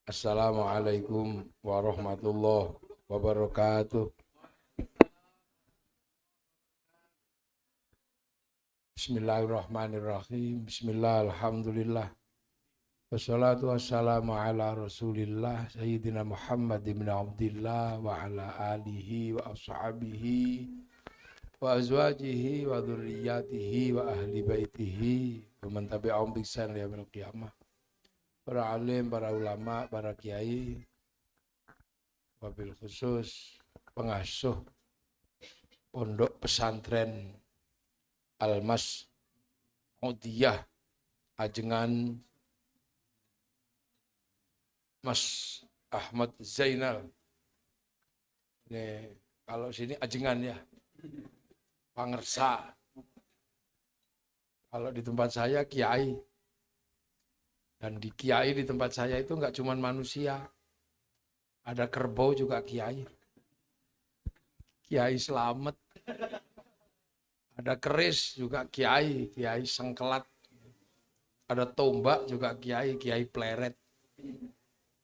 Assalamualaikum warahmatullahi wabarakatuh. Bismillahirrahmanirrahim. Bismillah, alhamdulillah. Wassalatu wassalamu ala rasulillah Sayyidina Muhammad ibn Abdillah wa ala alihi wa ashabihi wa azwajihi wa dhurriyyatihi wa ahli baitihi wa man tabi'ahum bi ihsan ila yaumil qiyamah. Para alim, para ulama, para kiai, wabil khusus pengasuh pondok pesantren Al-Mas Udiyah Ajengan Mas Ahmad Zainal. Ini kalau sini Ajengan ya, Pangersa. Kalau di tempat saya kiai. Dan di kiai di tempat saya itu enggak cuma manusia. Ada kerbau juga kiai. Kiai Slamet. Ada keris juga kiai, kiai Sengkelat. Ada tombak juga kiai, kiai Pleret.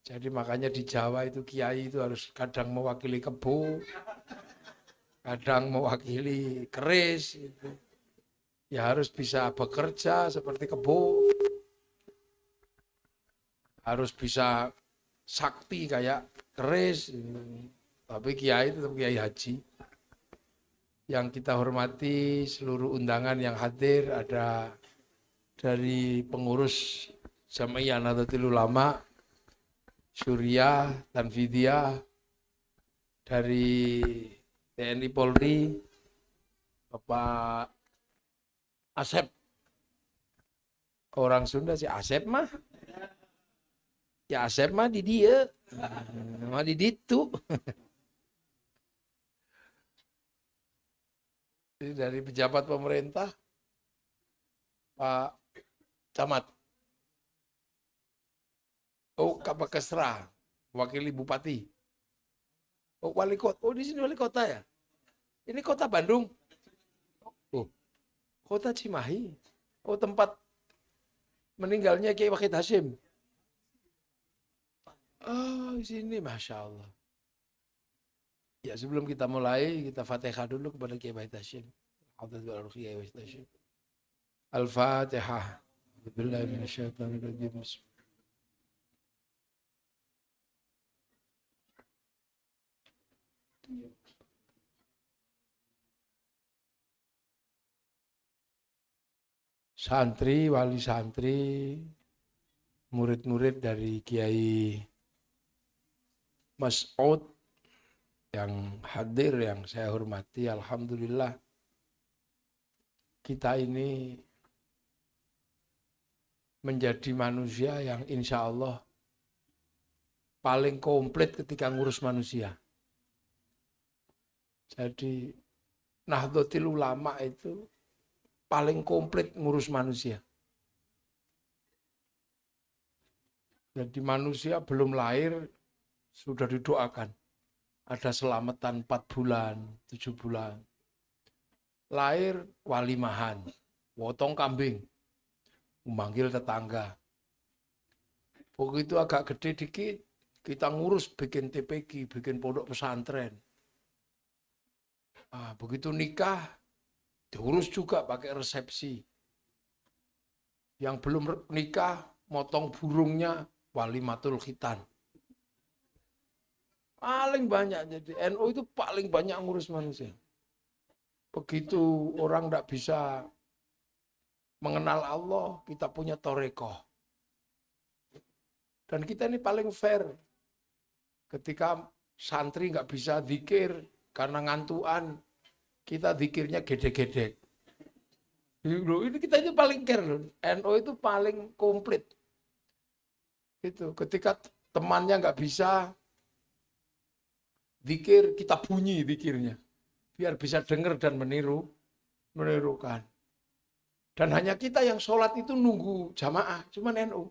Jadi makanya di Jawa itu kiai itu harus kadang mewakili kebo, kadang mewakili keris. Gitu. Ya harus bisa bekerja seperti kebo. Harus bisa sakti kayak keris. Tapi kiai tetap kiai haji. Yang kita hormati seluruh undangan yang hadir, ada dari pengurus Jamiah Nahdlatul Ulama, Suriah, Tanfidiyah, dari TNI Polri, Bapak Asep. Orang Sunda sih Asep mah. Ya Asep mah di dia. Mah di ditu. Dari pejabat pemerintah, Pak Camat. Oh, Kapakesra, wakili bupati. Oh, wali kota. Oh, di sini wali kota ya. Ini kota Bandung. Oh, kota Cimahi. Oh, tempat meninggalnya Kiai Wahid Hasyim. Oh, di sini, Masya Allah. Ya, sebelum kita mulai, kita Fatihah dulu kepada Kiai Wahid Hasyim. Al-Fatihah. Bismillahirrahmanirrahim. Santri, wali santri, murid-murid dari Kiai Mas'ud yang hadir, yang saya hormati, alhamdulillah kita ini menjadi manusia yang insya Allah paling komplit ketika ngurus manusia. Jadi Nahdlatul Ulama itu paling komplit ngurus manusia. Jadi manusia belum lahir sudah didoakan. Ada selamatan 4 bulan, 7 bulan. Lahir walimahan, potong kambing, memanggil tetangga. Begitu agak gede dikit, kita ngurus bikin TPG, bikin pondok pesantren. Nah, begitu nikah, diurus juga pakai resepsi. Yang belum nikah, motong burungnya, walimatul khitan. Paling banyak, jadi NU itu paling banyak ngurus manusia. Begitu orang tidak bisa mengenal Allah, kita punya torekoh. Dan kita ini paling fair. Ketika santri nggak bisa zikir karena ngantuan, kita zikirnya gedek-gedek. Ini kita itu paling care loh. NU itu paling komplit. Itu ketika temannya nggak bisa zikir, kita bunyi zikirnya. Biar bisa dengar dan menirukan. Dan hanya kita yang sholat itu nunggu jamaah, cuman NU.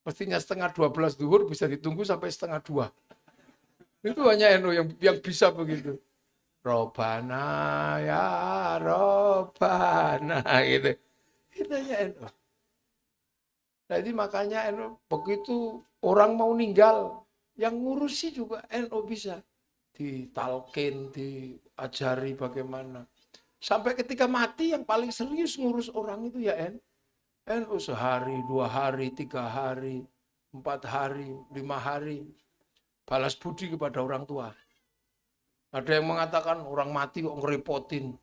Mestinya 11:30 zuhur bisa ditunggu sampai 1:30. Itu hanya NU yang bisa begitu. Robana ya Robana gitu. Itu hanya NU. Jadi makanya begitu orang mau ninggal, yang ngurusi juga bisa. Ditalkin, diajari bagaimana. Sampai ketika mati yang paling serius ngurus orang itu ya sehari, 2 hari, 3 hari, 4 hari, 5 hari. Balas budi kepada orang tua. Ada yang mengatakan orang mati kok ngerepotin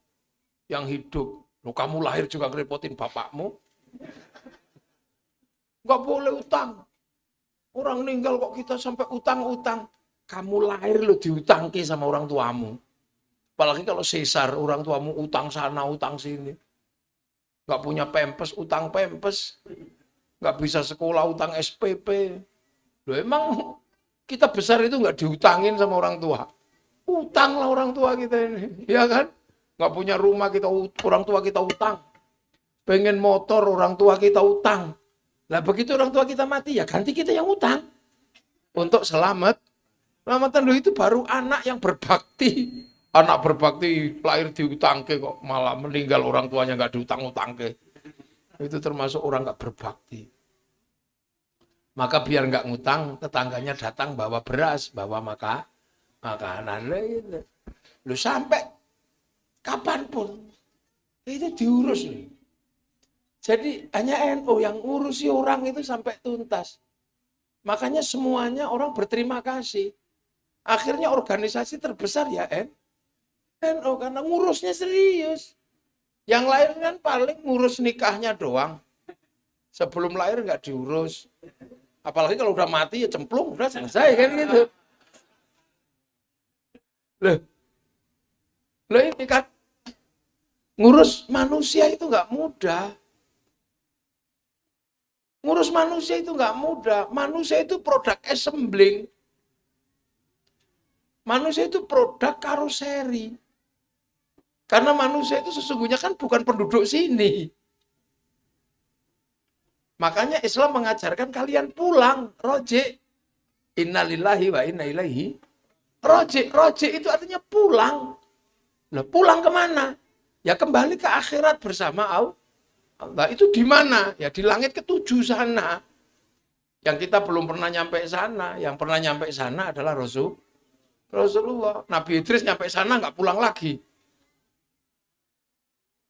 yang hidup. Loh, kamu lahir juga ngerepotin bapakmu. Nggak boleh utang. Orang meninggal kok kita sampai utang-utang. Kamu lahir lo diutangki sama orang tuamu. Apalagi kalau sesar, orang tuamu utang sana, utang sini. Nggak punya pempes, utang pempes. Nggak bisa sekolah, utang SPP. Loh, emang kita besar itu nggak diutangin sama orang tua. Utang lah orang tua kita ini. Ya kan? Nggak punya rumah, orang tua kita utang. Pengen motor, orang tua kita utang. Lah begitu orang tua kita mati, ya ganti kita yang utang. Untuk selamatan lo itu baru anak yang berbakti. Anak berbakti lahir diutangke kok malah meninggal orang tuanya nggak diutang-utangke. Itu termasuk orang nggak berbakti. Maka biar nggak ngutang, tetangganya datang bawa beras, bawa makanan. Lu sampai kapanpun itu diurus nih. Jadi hanya NU yang ngurusi orang itu sampai tuntas. Makanya semuanya orang berterima kasih. Akhirnya organisasi terbesar ya NU karena ngurusnya serius. Yang lain kan paling ngurus nikahnya doang. Sebelum lahir nggak diurus. Apalagi kalau udah mati ya cemplung, udah selesai kan gitu. Loh ini kan ngurus manusia itu nggak mudah. Ngurus manusia itu nggak mudah. Manusia itu produk assembling. Manusia itu produk karoseri. Karena manusia itu sesungguhnya kan bukan penduduk sini. Makanya Islam mengajarkan kalian pulang, roji. Innalillahi wa inna ilaihi. Roji itu artinya pulang. Nah, pulang kemana? Ya kembali ke akhirat bersama Allah. Itu di mana? Ya di langit ketujuh sana. Yang kita belum pernah nyampe sana. Yang pernah nyampe sana adalah Rasulullah. Nabi Idris nyampe sana nggak pulang lagi.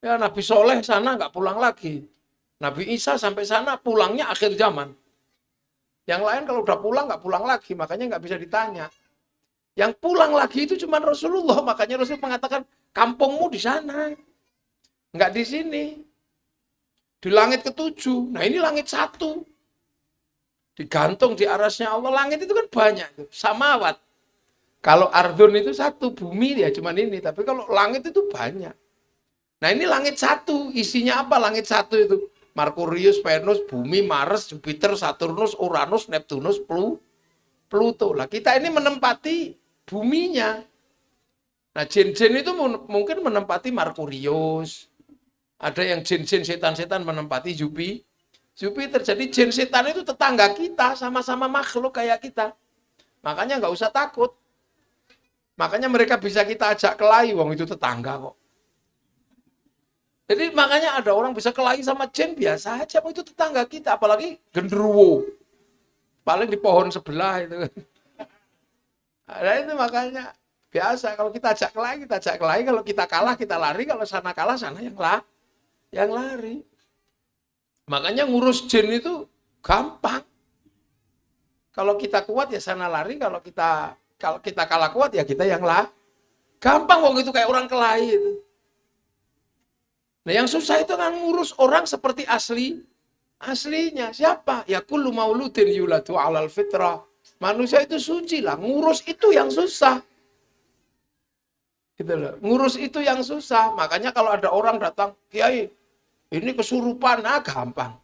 Ya Nabi Soleh sana nggak pulang lagi. Nabi Isa sampai sana pulangnya akhir zaman. Yang lain kalau udah pulang nggak pulang lagi, makanya nggak bisa ditanya. Yang pulang lagi itu cuma Rasulullah, makanya Rasul mengatakan kampungmu di sana, nggak di sini. Di langit ketujuh. Nah ini langit satu. Digantung di arasnya Allah. Langit itu kan banyak. Samawat. Kalau ardun itu satu, bumi ya cuma ini. Tapi kalau langit itu banyak. Nah ini langit satu. Isinya apa langit satu itu? Merkurius, Venus, Bumi, Mars, Jupiter, Saturnus, Uranus, Neptunus, Pluto. Lah kita ini menempati buminya. Nah jin-jin itu mungkin menempati Merkurius. Ada yang jin-jin setan-setan menempati Jupiter. Jadi jin setan itu tetangga kita, sama-sama makhluk kayak kita. Makanya nggak usah takut. Makanya mereka bisa kita ajak kelahi, wong itu tetangga kok. Jadi makanya ada orang bisa kelahi sama jin biasa aja, itu tetangga kita. Apalagi genderuwo. Paling di pohon sebelah itu. Nah itu makanya biasa. Kalau kita ajak kelahi, kita ajak kelahi. Kalau kita kalah, kita lari. Kalau sana kalah, sana yang lari. Makanya ngurus jin itu gampang. Kalau kita kuat ya sana lari, kalau kita kalah kuat ya kita yang gampang kok itu kayak orang kelahi itu. Nah yang susah itu kan ngurus orang seperti aslinya. Siapa? Ya kullu mauludin yuladu 'alal fitrah. Manusia itu suci lah, ngurus itu yang susah. Gitu loh. Ngurus itu yang susah. Makanya kalau ada orang datang, Kiai, ini kesurupan, gampang.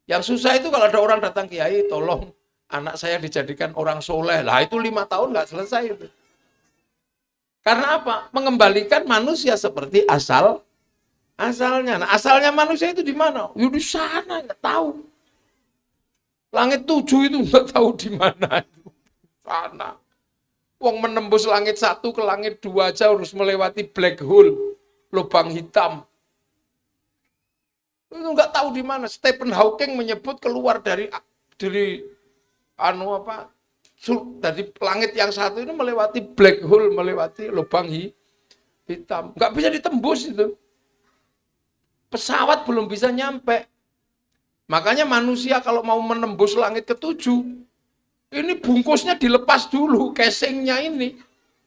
Yang susah itu kalau ada orang datang, Kiai, tolong anak saya dijadikan orang soleh. Lah itu 5 tahun nggak selesai itu. Karena apa? Mengembalikan manusia seperti asalnya. Nah, asalnya manusia itu di mana? Ya di sana, nggak tahu. Langit 7 itu nggak tahu di mana itu. Sana. Wong menembus langit 1 ke langit 2 aja harus melewati black hole, lubang hitam. Itu nggak tahu di mana. Stephen Hawking menyebut keluar dari dari langit yang satu ini melewati black hole, melewati lubang hitam. Nggak bisa ditembus itu. Pesawat belum bisa nyampe. Makanya manusia kalau mau menembus langit ketujuh, ini bungkusnya dilepas dulu, casingnya ini.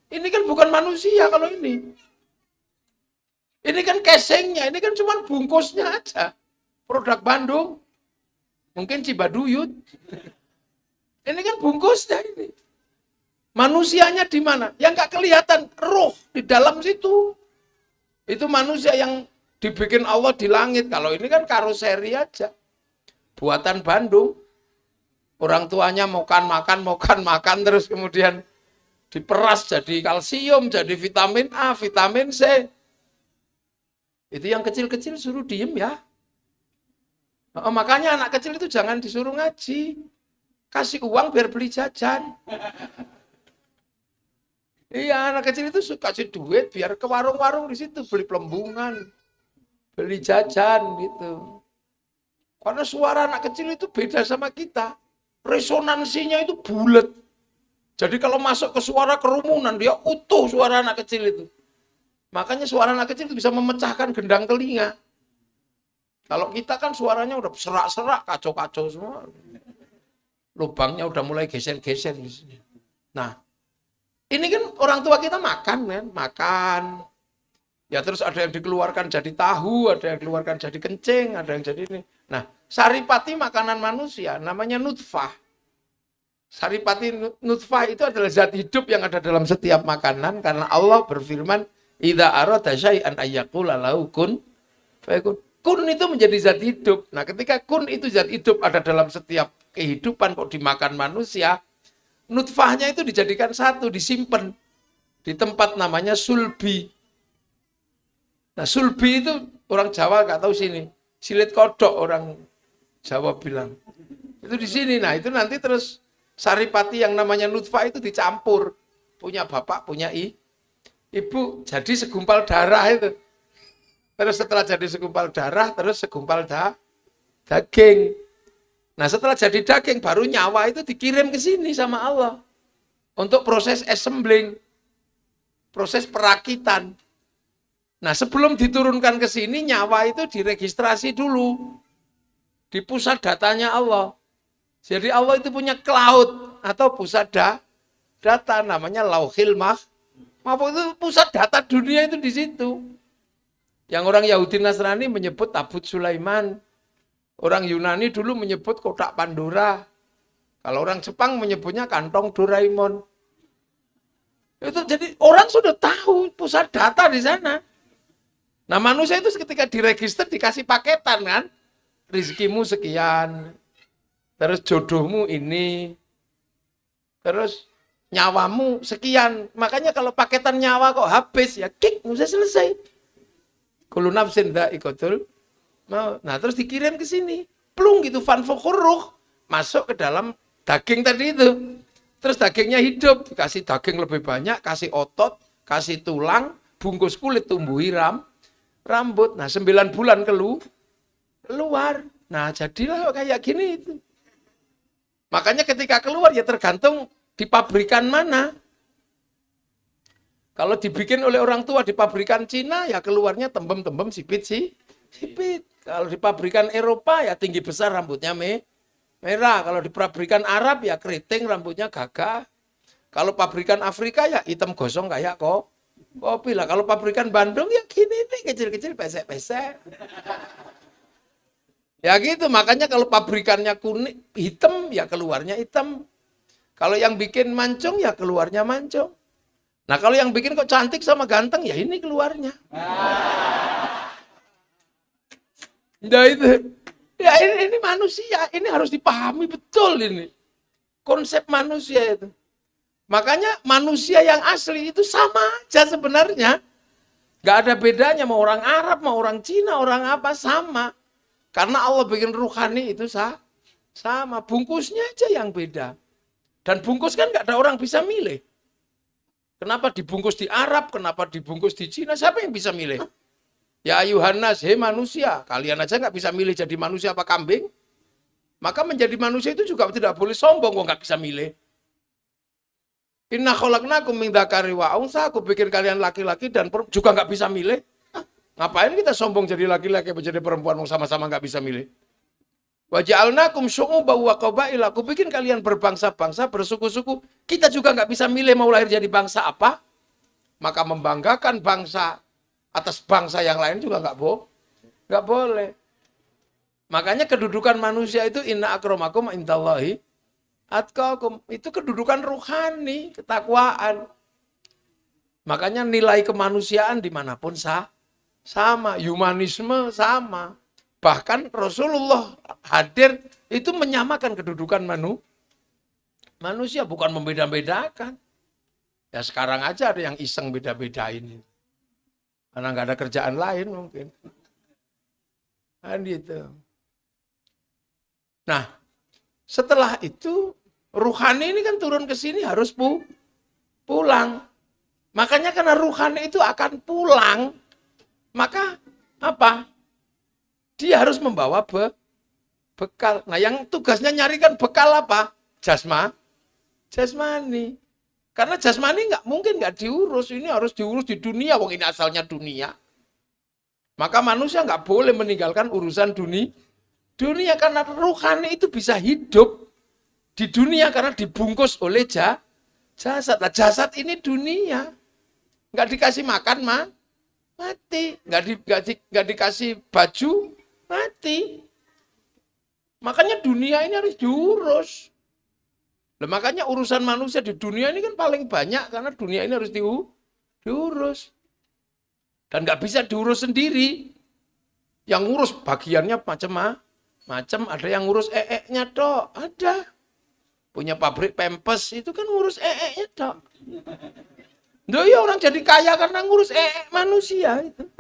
Ini kan bukan manusia kalau ini. Ini kan casingnya, ini kan cuma bungkusnya aja. Produk Bandung. Mungkin Cibaduyut. Ini kan bungkusnya ini. Manusianya di mana? Yang nggak kelihatan, roh di dalam situ. Itu manusia yang dibikin Allah di langit. Kalau ini kan karoseri aja. Buatan Bandung. Orang tuanya makan terus kemudian diperas jadi kalsium, jadi vitamin A, vitamin C. Itu yang kecil-kecil suruh diem ya. Makanya anak kecil itu jangan disuruh ngaji. Kasih uang biar beli jajan. Iya, anak kecil itu suka kasih duit biar ke warung-warung di situ beli pelembungan, beli jajan gitu. Karena suara anak kecil itu beda sama kita. Resonansinya itu bulat. Jadi kalau masuk ke suara kerumunan, dia utuh suara anak kecil itu. Makanya suara anak kecil itu bisa memecahkan gendang telinga. Kalau kita kan suaranya udah serak-serak, kacau-kacau semua. Lubangnya udah mulai geser-geser di sini. Nah, ini kan orang tua kita makan kan, makan. Ya terus ada yang dikeluarkan jadi tahu, ada yang dikeluarkan jadi kencing, ada yang jadi ini. Nah, saripati makanan manusia, namanya nutfah. Saripati nutfah itu adalah zat hidup yang ada dalam setiap makanan, karena Allah berfirman, idza arada syai'an ayyaqula lahu kun fayakun. Kun itu menjadi zat hidup. Nah, ketika kun itu zat hidup ada dalam setiap kehidupan kok dimakan manusia, nutfahnya itu dijadikan satu, disimpan di tempat namanya sulbi. Nah, sulbi itu orang Jawa nggak tahu sini. Silit kodok orang Jawa bilang. Itu di sini. Nah, itu nanti terus saripati yang namanya nutfah itu dicampur. Punya bapak, punya ibu. Jadi segumpal darah itu. Terus setelah jadi segumpal darah, terus segumpal daging. Nah, setelah jadi daging, baru nyawa itu dikirim ke sini sama Allah. Untuk proses assembling. Proses perakitan. Nah, sebelum diturunkan ke sini, nyawa itu diregistrasi dulu. Di pusat datanya Allah. Jadi Allah itu punya cloud atau pusat data, namanya Lauhil Mahfuz. Itu pusat data dunia itu di situ. Yang orang Yahudi Nasrani menyebut Tabut Sulaiman. Orang Yunani dulu menyebut kotak Pandora. Kalau orang Jepang menyebutnya kantong Doraemon. Itu jadi orang sudah tahu pusat data di sana. Nah, manusia itu ketika diregister dikasih paketan kan. Rizkimu sekian. Terus jodohmu ini. Terus nyawamu sekian. Makanya kalau paketan nyawa kok habis ya kik, bisa selesai. Kullu nafsin dha'iqatul maut. Nah, terus dikirim ke sini. Plung gitu fanfukhurruh. Masuk ke dalam daging tadi itu. Terus dagingnya hidup, kasih daging lebih banyak, kasih otot, kasih tulang, bungkus kulit, tumbuhi rambut. Nah, 9 bulan keluar. Nah, jadilah kayak gini itu. Makanya ketika keluar ya tergantung di pabrikan mana. Kalau dibikin oleh orang tua di pabrikan Cina, ya keluarnya tembem-tembem sipit. Kalau di pabrikan Eropa, ya tinggi besar rambutnya merah. Kalau di pabrikan Arab, ya keriting rambutnya gagah. Kalau pabrikan Afrika, ya hitam gosong kayak kopi lah. Kalau pabrikan Bandung, ya gini nih, kecil-kecil, pesek-pesek. Ya gitu, makanya kalau pabrikannya kuning, hitam, ya keluarnya hitam. Kalau yang bikin mancung, ya keluarnya mancung. Nah, kalau yang bikin kok cantik sama ganteng, ya ini keluarnya. Nah itu, ya ini manusia, ini harus dipahami betul ini. Konsep manusia itu. Makanya manusia yang asli itu sama aja sebenarnya. Gak ada bedanya, mau orang Arab, mau orang Cina, orang apa, sama. Karena Allah bikin ruhani itu sama, bungkusnya aja yang beda. Dan bungkus kan gak ada orang bisa milih. Kenapa dibungkus di Arab, kenapa dibungkus di Cina, siapa yang bisa milih? Ya ayuhan nas, hei manusia, kalian aja nggak bisa milih jadi manusia apa kambing. Maka menjadi manusia itu juga tidak boleh sombong, kok nggak bisa milih. Inna khalaqnakum min dzakari wa unsa, aku bikin kalian laki-laki dan juga nggak bisa milih. Ngapain kita sombong jadi laki-laki menjadi perempuan sama-sama nggak bisa milih? Wa ja'alnakum syu'uban wa qabaila, aku bikin kalian berbangsa-bangsa, bersuku-suku. Kita juga nggak bisa milih mau lahir jadi bangsa apa. Maka membanggakan bangsa atas bangsa yang lain juga nggak boleh. Makanya kedudukan manusia itu inna akramakum indallahi atqakum. Itu kedudukan ruhani, ketakwaan. Makanya nilai kemanusiaan dimanapun sama, humanisme sama. Bahkan Rasulullah hadir itu menyamakan kedudukan manusia, bukan membeda-bedakan. Ya sekarang aja ada yang iseng beda-bedain. Karena nggak ada kerjaan lain mungkin. Kan gitu. Nah, setelah itu ruhani ini kan turun ke sini harus pulang. Makanya karena ruhani itu akan pulang, maka apa? Dia harus membawa bekal. Nah, yang tugasnya nyarikan bekal apa? Jasmani. Karena jasmani nggak mungkin nggak diurus. Ini harus diurus di dunia. Wong ini asalnya dunia. Maka manusia nggak boleh meninggalkan urusan dunia karena ruhani itu bisa hidup di dunia karena dibungkus oleh jasad. Nah, jasad ini dunia. Nggak dikasih makan mati. Nggak dikasih baju mati. Makanya dunia ini harus diurus. Nah, makanya urusan manusia di dunia ini kan paling banyak karena dunia ini harus diurus. Dan nggak bisa diurus sendiri. Yang ngurus bagiannya macam ada yang ngurus nya dok, ada. Punya pabrik Pampers itu kan ngurus nya dok. Ya orang jadi kaya karena ngurus manusia itu.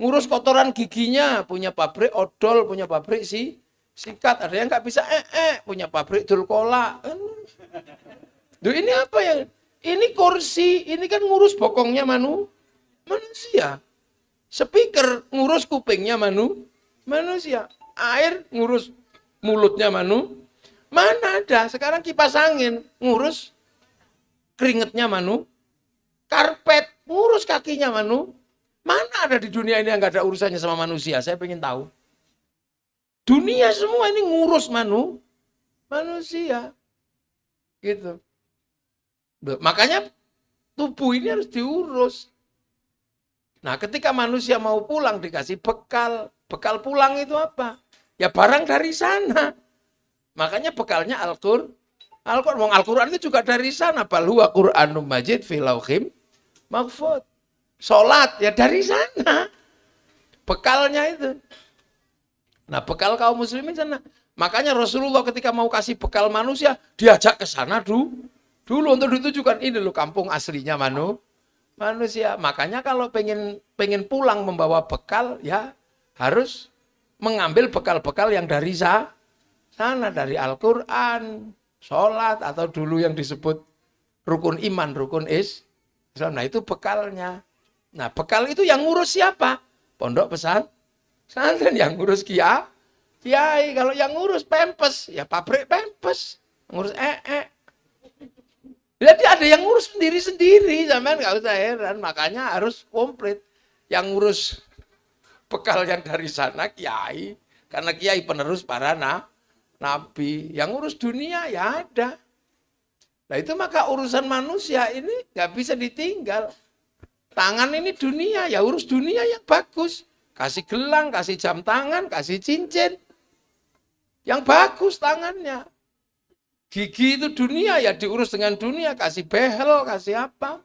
Ngurus kotoran giginya, punya pabrik odol, punya pabrik sikat. Ada yang nggak bisa punya pabrik dulkola. Ini apa ya? Ini kursi, ini kan ngurus bokongnya manusia. Speaker ngurus kupingnya manusia. Air ngurus mulutnya mana ada. Sekarang kipas angin ngurus keringetnya karpet ngurus kakinya mana ada di dunia ini yang nggak ada urusannya sama manusia. Saya pengen tahu. Dunia semua ini ngurus manusia gitu. Makanya tubuh ini harus diurus. Nah, ketika manusia mau pulang dikasih bekal pulang itu apa? Ya barang dari sana. Makanya bekalnya Al-Qur'an. Al-Qur'an itu juga dari sana. Bal huwa Qur'anum Majid fi lauhim mahfuz. Salat ya dari sana. Bekalnya itu. Nah, bekal kaum muslimin sana. Makanya Rasulullah ketika mau kasih bekal manusia, diajak ke sana dulu untuk ditujukan ini loh kampung aslinya manusia. Makanya kalau pengen pulang membawa bekal ya harus mengambil bekal-bekal yang dari sana, dari Al-Qur'an, sholat, atau dulu yang disebut rukun iman, rukun Islam. Nah, itu bekalnya. Nah, bekal itu yang ngurus siapa? Pondok pesantren yang ngurus kiai. Kalau yang ngurus Pampers, ya pabrik Pampers. Ngurus Jadi ada yang ngurus sendiri-sendiri, sampean nggak usah heran. Makanya harus komplit. Yang ngurus bekal yang dari sana kiai, karena kiai penerus para nabi. Yang ngurus dunia ya ada. Nah itu maka urusan manusia ini nggak bisa ditinggal. Tangan ini dunia, ya urus dunia yang bagus. Kasih gelang, kasih jam tangan, kasih cincin. Yang bagus tangannya. Gigi itu dunia, ya diurus dengan dunia. Kasih behel, kasih apa.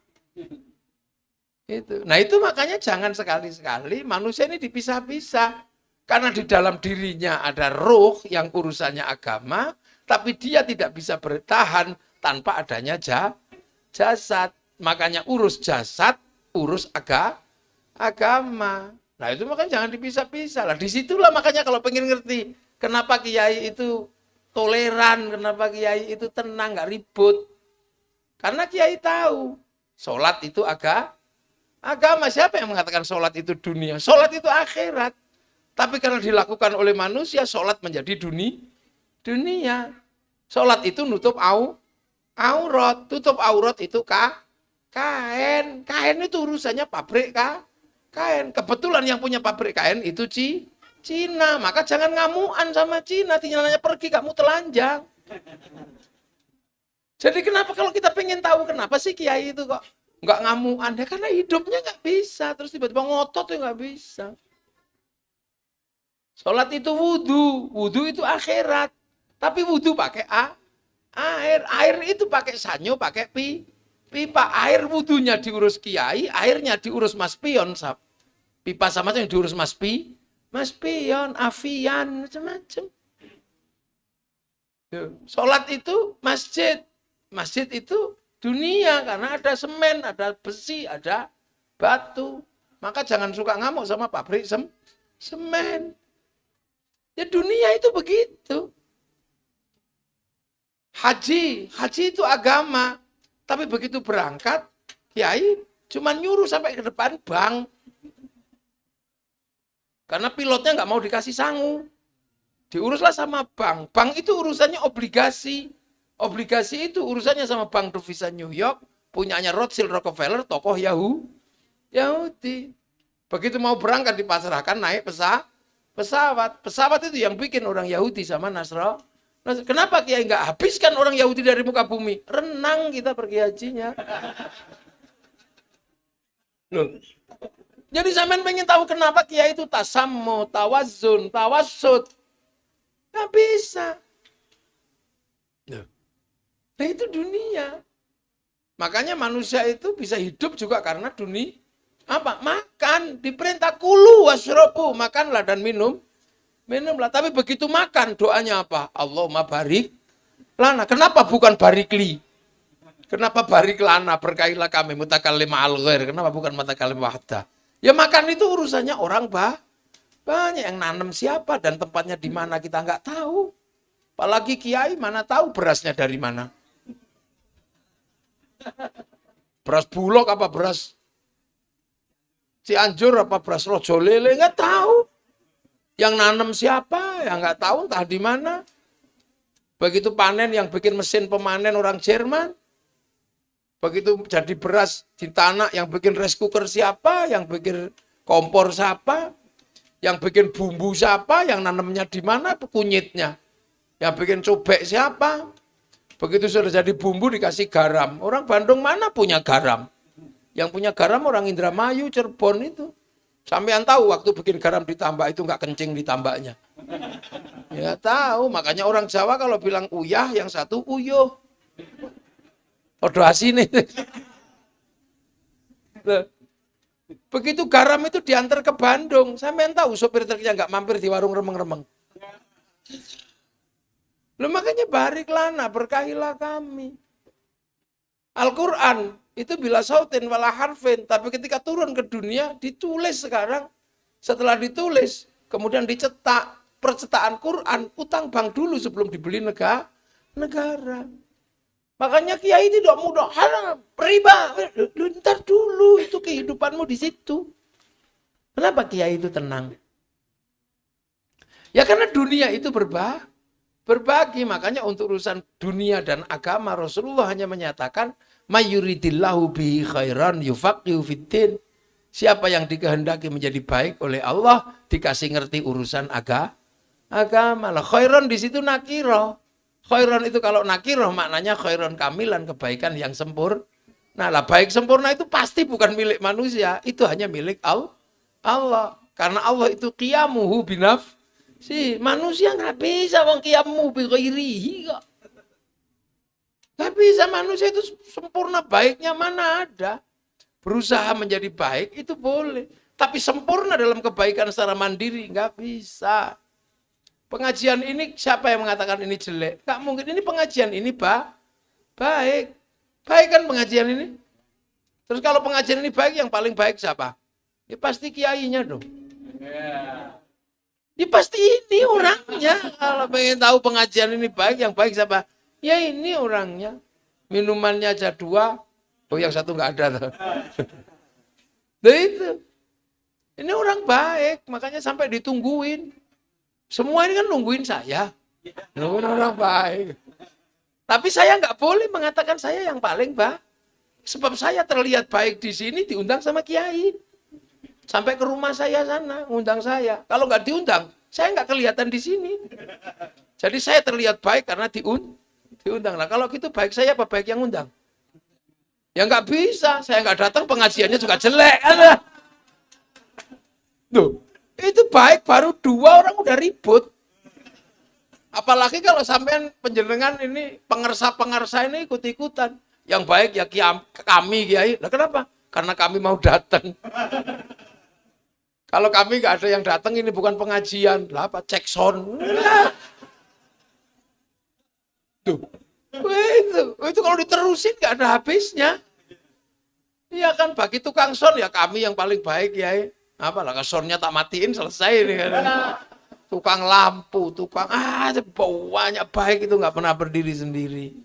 Itu. Nah itu makanya jangan sekali-sekali manusia ini dipisah-pisah. Karena di dalam dirinya ada ruh yang urusannya agama, tapi dia tidak bisa bertahan tanpa adanya jasad. Makanya urus jasad, urus agama. Nah itu makanya jangan dipisah-pisah. Lah disitulah makanya kalau pengen ngerti kenapa kiai itu toleran, kenapa kiai itu tenang, nggak ribut. Karena kiai tahu sholat itu Agama, siapa yang mengatakan sholat itu dunia? Sholat itu akhirat. Tapi karena dilakukan oleh manusia, sholat menjadi dunia. Sholat itu nutup aurat. Tutup aurat itu kain. Kain itu urusannya pabrik kain. Kebetulan yang punya pabrik kain itu Cina. Maka jangan ngamuan sama Cina. Tinggalnya pergi, kamu telanjang. Jadi kenapa kalau kita pengen tahu kenapa sih kiai itu kok nggak ngamuan? Ya karena hidupnya nggak bisa. Terus tiba-tiba ngotot tuh nggak bisa. Sholat itu wudhu. Wudhu itu akhirat. Tapi wudhu pakai air. Air itu pakai sanyo, pakai pipa. Air wudhunya diurus kiai, airnya diurus Mas Pion. Pipa sama itu yang diurus Mas Pion, Afian, macam-macam. Sholat itu masjid. Masjid itu dunia karena ada semen, ada besi, ada batu. Maka jangan suka ngamuk sama pabrik semen. Ya dunia itu begitu. Haji itu agama. Tapi begitu berangkat, kiai cuma nyuruh sampai ke depan bank. Karena pilotnya nggak mau dikasih sangu. Diuruslah sama bank. Bank itu urusannya obligasi. Obligasi itu urusannya sama Bank Devisa New York, punyanya Rothschild Rockefeller, tokoh Yahudi. Begitu mau berangkat dipasrahkan naik pesawat. Pesawat itu yang bikin orang Yahudi sama Nasrani. Kenapa kiai nggak habiskan orang Yahudi dari muka bumi? Renang kita pergi hajinya. Loh. Jadi sampean pengen tahu kenapa kiai itu tasammu, tawazun, tawassut. Nggak bisa. Loh. Nah itu dunia. Makanya manusia itu bisa hidup juga karena dunia. Apa? Makan. Diperintah kulu wasrobu. Makanlah dan minumlah. Tapi begitu makan doanya apa? Allahumma barik lana. Kenapa bukan barikli? Kenapa barik lana? Berkailah kami mutakallim al ghair. Kenapa bukan mutakallim wahda? Ya makan itu urusannya orang banyak. Yang nanam siapa dan tempatnya di mana kita nggak tahu. Apalagi kiai mana tahu berasnya dari mana. Beras Bulog apa beras Cianjur apa beras Rojolele nggak tahu. Yang nanam siapa? Yang nggak tahu entah di mana. Begitu panen yang bikin mesin pemanen orang Jerman. Begitu jadi beras di tanah yang bikin rice cooker siapa? Yang bikin kompor siapa? Yang bikin bumbu siapa? Yang nanamnya di mana? Kunyitnya. Yang bikin cobek siapa? Begitu sudah jadi bumbu dikasih garam. Orang Bandung mana punya garam? Yang punya garam orang Indramayu, Cirebon itu. Sampean tahu waktu bikin garam ditambah itu nggak kencing ditambahnya. Ya tahu, makanya orang Jawa kalau bilang uyah, yang satu uyuh. Podo asine. Begitu garam itu diantar ke Bandung, sampean tahu sopir truknya nggak mampir di warung remeng-remeng. Loh makanya barik lana, berkahilah kami. Al-Quran itu bila sautin wala harfin, tapi ketika turun ke dunia ditulis sekarang. Setelah ditulis, kemudian dicetak, percetakan Quran, utang bank dulu sebelum dibeli negara. Makanya kiai tidak mudah, riba, ntar dulu itu kehidupanmu di situ. Kenapa kiai itu tenang? Ya karena dunia itu berbagi, makanya untuk urusan dunia dan agama Rasulullah hanya menyatakan mayuridillahu bihi khairan yufaqihu fiddin. Siapa yang dikehendaki menjadi baik oleh Allah dikasih ngerti urusan agama. Lah khairan di situ nakiro. Khairan itu kalau nakiro maknanya khairan kamilan, kebaikan yang sempurna. Nah lah baik sempurna itu pasti bukan milik manusia, itu hanya milik Allah. Karena Allah itu qiyamuhu binaf. Si manusia nggak bisa wong qiyamu bi ghairihi kok. Nggak bisa, manusia itu sempurna baiknya mana ada. Berusaha menjadi baik itu boleh. Tapi sempurna dalam kebaikan secara mandiri nggak bisa. Pengajian ini siapa yang mengatakan ini jelek? Nggak mungkin, ini pengajian ini baik. Baik kan pengajian ini? Terus kalau pengajian ini baik, yang paling baik siapa? Ya pasti kiainya dong. Ya pasti ini orangnya. Kalau pengen tahu pengajian ini baik, yang baik siapa? Ya ini orangnya. Minumannya aja 2. Oh yang satu nggak ada. Nah itu. Ini orang baik, makanya sampai ditungguin. Semua ini kan nungguin saya. Nungguin orang baik. Tapi saya nggak boleh mengatakan saya yang paling baik. Sebab saya terlihat baik di sini diundang sama kiai. Sampai ke rumah saya sana, ngundang saya. Kalau nggak diundang, saya nggak kelihatan di sini. Jadi saya terlihat baik karena diundang. Nah kalau gitu baik saya apa baik yang undang? Ya nggak bisa, saya nggak datang pengajiannya juga jelek. Tuh, itu baik baru 2 orang udah ribut. Apalagi kalau sampean penjenengan ini pengersa-pengersa ini ikut-ikutan. Yang baik ya kami kiai. Lah kenapa? Karena kami mau datang. Kalau kami nggak ada yang datang ini bukan pengajian. Lah apa? Cek sound. Tuh. Itu kalau diterusin nggak ada habisnya. Iya kan bagi tukang sound ya kami yang paling baik kiai. Apalah soundnya tak matiin selesai nih kan. Tukang lampu, tukang banyak baik itu nggak pernah berdiri sendiri.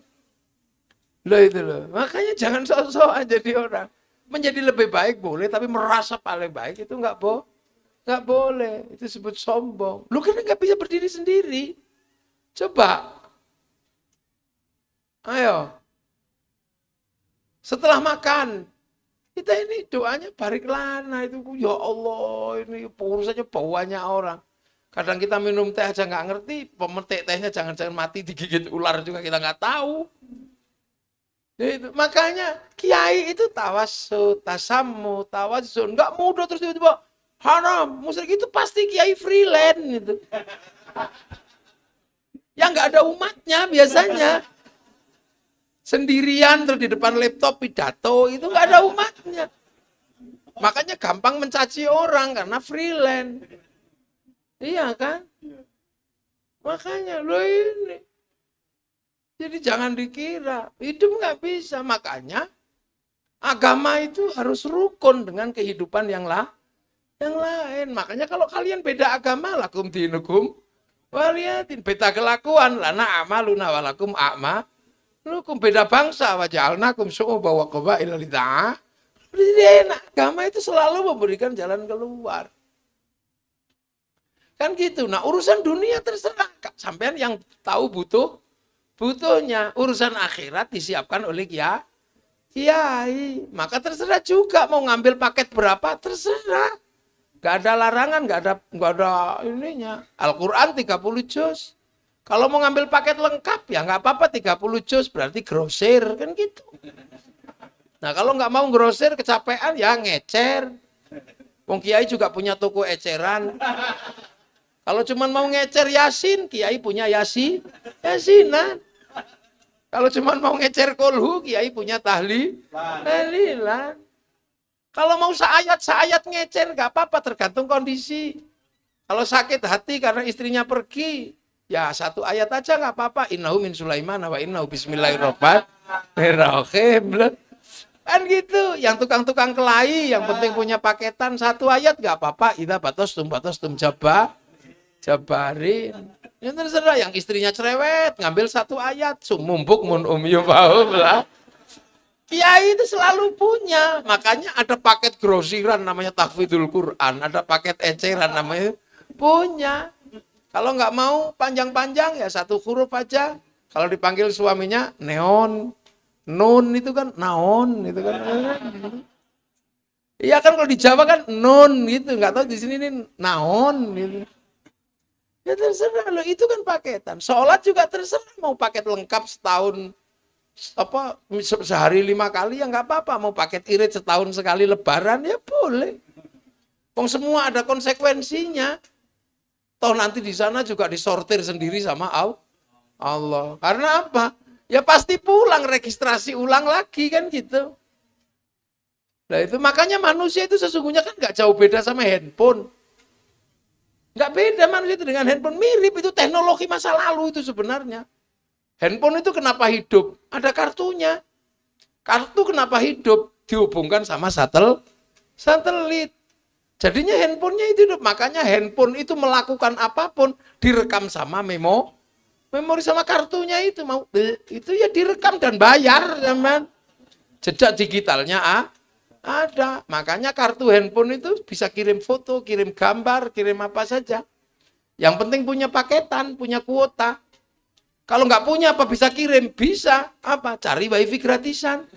Loh itu loh. Makanya jangan sok-sokan jadi orang. Menjadi lebih baik boleh, tapi merasa paling baik itu nggak boleh. Itu disebut sombong. Lu kan nggak bisa berdiri sendiri. Coba. Ayo. Setelah makan. Kita ini doanya barik lana itu. Ya Allah, ini urusannya banyak orang. Kadang kita minum teh aja nggak ngerti, pemetik tehnya jangan-jangan mati digigit ular juga kita nggak tahu. Itu. Makanya kiai itu tawassut, tasammu, tawassun, nggak mudah terus tiba-tiba haram, musyrik itu pasti kiai freelance gitu. Yang nggak ada umatnya biasanya. Sendirian terus di depan laptop pidato itu nggak ada umatnya. Makanya gampang mencaci orang karena freelance. Iya kan? Makanya lo ini. Jadi jangan dikira hidup nggak bisa. Makanya agama itu harus rukun dengan kehidupan yang lain. Makanya kalau kalian beda agama lakum dinukum waliyatin, beda kelakuan lana amaluna walakum a'ma. Lu beda bangsa waja'alnakum syu'uban wa qabaila lita'arafu. Agama itu selalu memberikan jalan keluar. Kan gitu. Nah, urusan dunia terserah. Sampean yang tahu butuhnya. Urusan akhirat disiapkan oleh kiai. Maka terserah juga mau ngambil paket berapa, terserah. Gak ada larangan, gak ada ininya. Al-Quran 30 juz. Kalau mau ngambil paket lengkap, ya nggak apa-apa 30 juz, berarti grosir, kan gitu. Nah kalau nggak mau grosir, kecapean, ya ngecer. Wong kiai juga punya toko eceran. Kalau cuma mau ngecer Yasin, kiai punya Yasinan. Kalau cuma mau ngecer kolhu, kiai punya tahlilan. Kalau mau seayat ngecer, nggak apa-apa, tergantung kondisi. Kalau sakit hati karena istrinya pergi, ya 1 ayat aja nggak apa-apa. Innahu min Sulaiman wa innahu bismillahirrahmanirrahim. Kan gitu. Yang tukang-tukang kelahi, yang penting punya paketan 1 ayat nggak apa-apa. Idza batastum jabarin. Ya terserah. Yang istrinya cerewet ngambil 1 ayat. Sumumbuk mun yufahum lah. Kiai itu selalu punya. Makanya ada paket grosiran namanya tahfidzul Quran. Ada paket eceran namanya punya. Kalau nggak mau panjang-panjang ya 1 huruf aja. Kalau dipanggil suaminya neon, nun itu kan naon itu kan. Iya kan kalau di Jawa kan nun gitu, nggak tahu di sini ini naon gitu. Ya terserah loh, itu kan paketan. Sholat juga terserah mau paket lengkap setahun sehari 5 kali ya nggak apa-apa. Mau paket irit setahun sekali lebaran ya boleh. Wong semua ada konsekuensinya. Toh nanti di sana juga disortir sendiri sama Allah. Karena apa? Ya pasti pulang, registrasi ulang lagi kan gitu. Nah itu makanya manusia itu sesungguhnya kan nggak jauh beda sama handphone. Nggak beda manusia itu dengan handphone, mirip, itu teknologi masa lalu itu sebenarnya. Handphone itu kenapa hidup? Ada kartunya. Kartu kenapa hidup? Dihubungkan sama satelit. Jadinya handphonenya itu hidup. Makanya handphone itu melakukan apapun direkam sama memori sama kartunya itu. Itu ya direkam dan bayar, teman. Jejak digitalnya Ada. Makanya kartu handphone itu bisa kirim foto, kirim gambar, kirim apa saja. Yang penting punya paketan, punya kuota. Kalau nggak punya apa bisa kirim? Bisa. Apa? Cari wifi gratisan.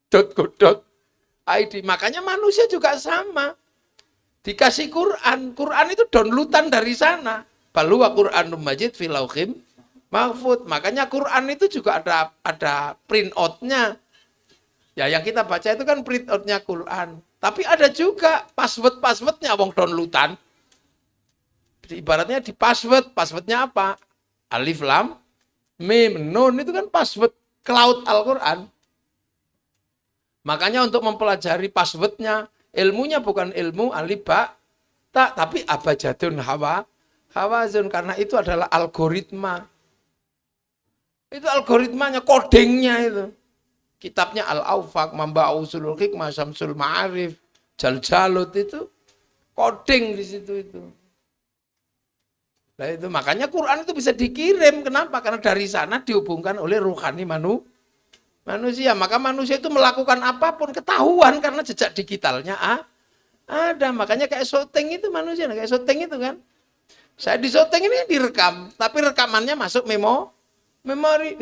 .co.id. Makanya manusia juga sama. Dikasih Quran. Quran itu downloadan dari sana. Baluwa Quranum Majid fil lauhim mahfud. Makanya Quran itu juga ada print out-nya. Ya yang kita baca itu kan print out-nya Quran. Tapi ada juga password-passwordnya wong downloadan. Ibaratnya di password. Passwordnya apa? Alif lam mim nun itu kan password cloud Al-Quran. Makanya untuk mempelajari passwordnya, ilmunya bukan ilmu alif ba ta, tapi abajadun hawazun, karena itu adalah algoritma. Itu algoritmanya, codingnya itu. Kitabnya Al-Awfaq, Mamba Usulul Hikmah, Syamsul Ma'arif, Jaljalut itu coding di situ itu. Nah itu makanya Quran itu bisa dikirim. Kenapa? Karena dari sana dihubungkan oleh ruhani manusia. Maka manusia itu melakukan apapun ketahuan karena jejak digitalnya ada. Makanya kayak syuting itu manusia, kayak syuting itu kan. Saya di syuting ini direkam, tapi rekamannya masuk memori.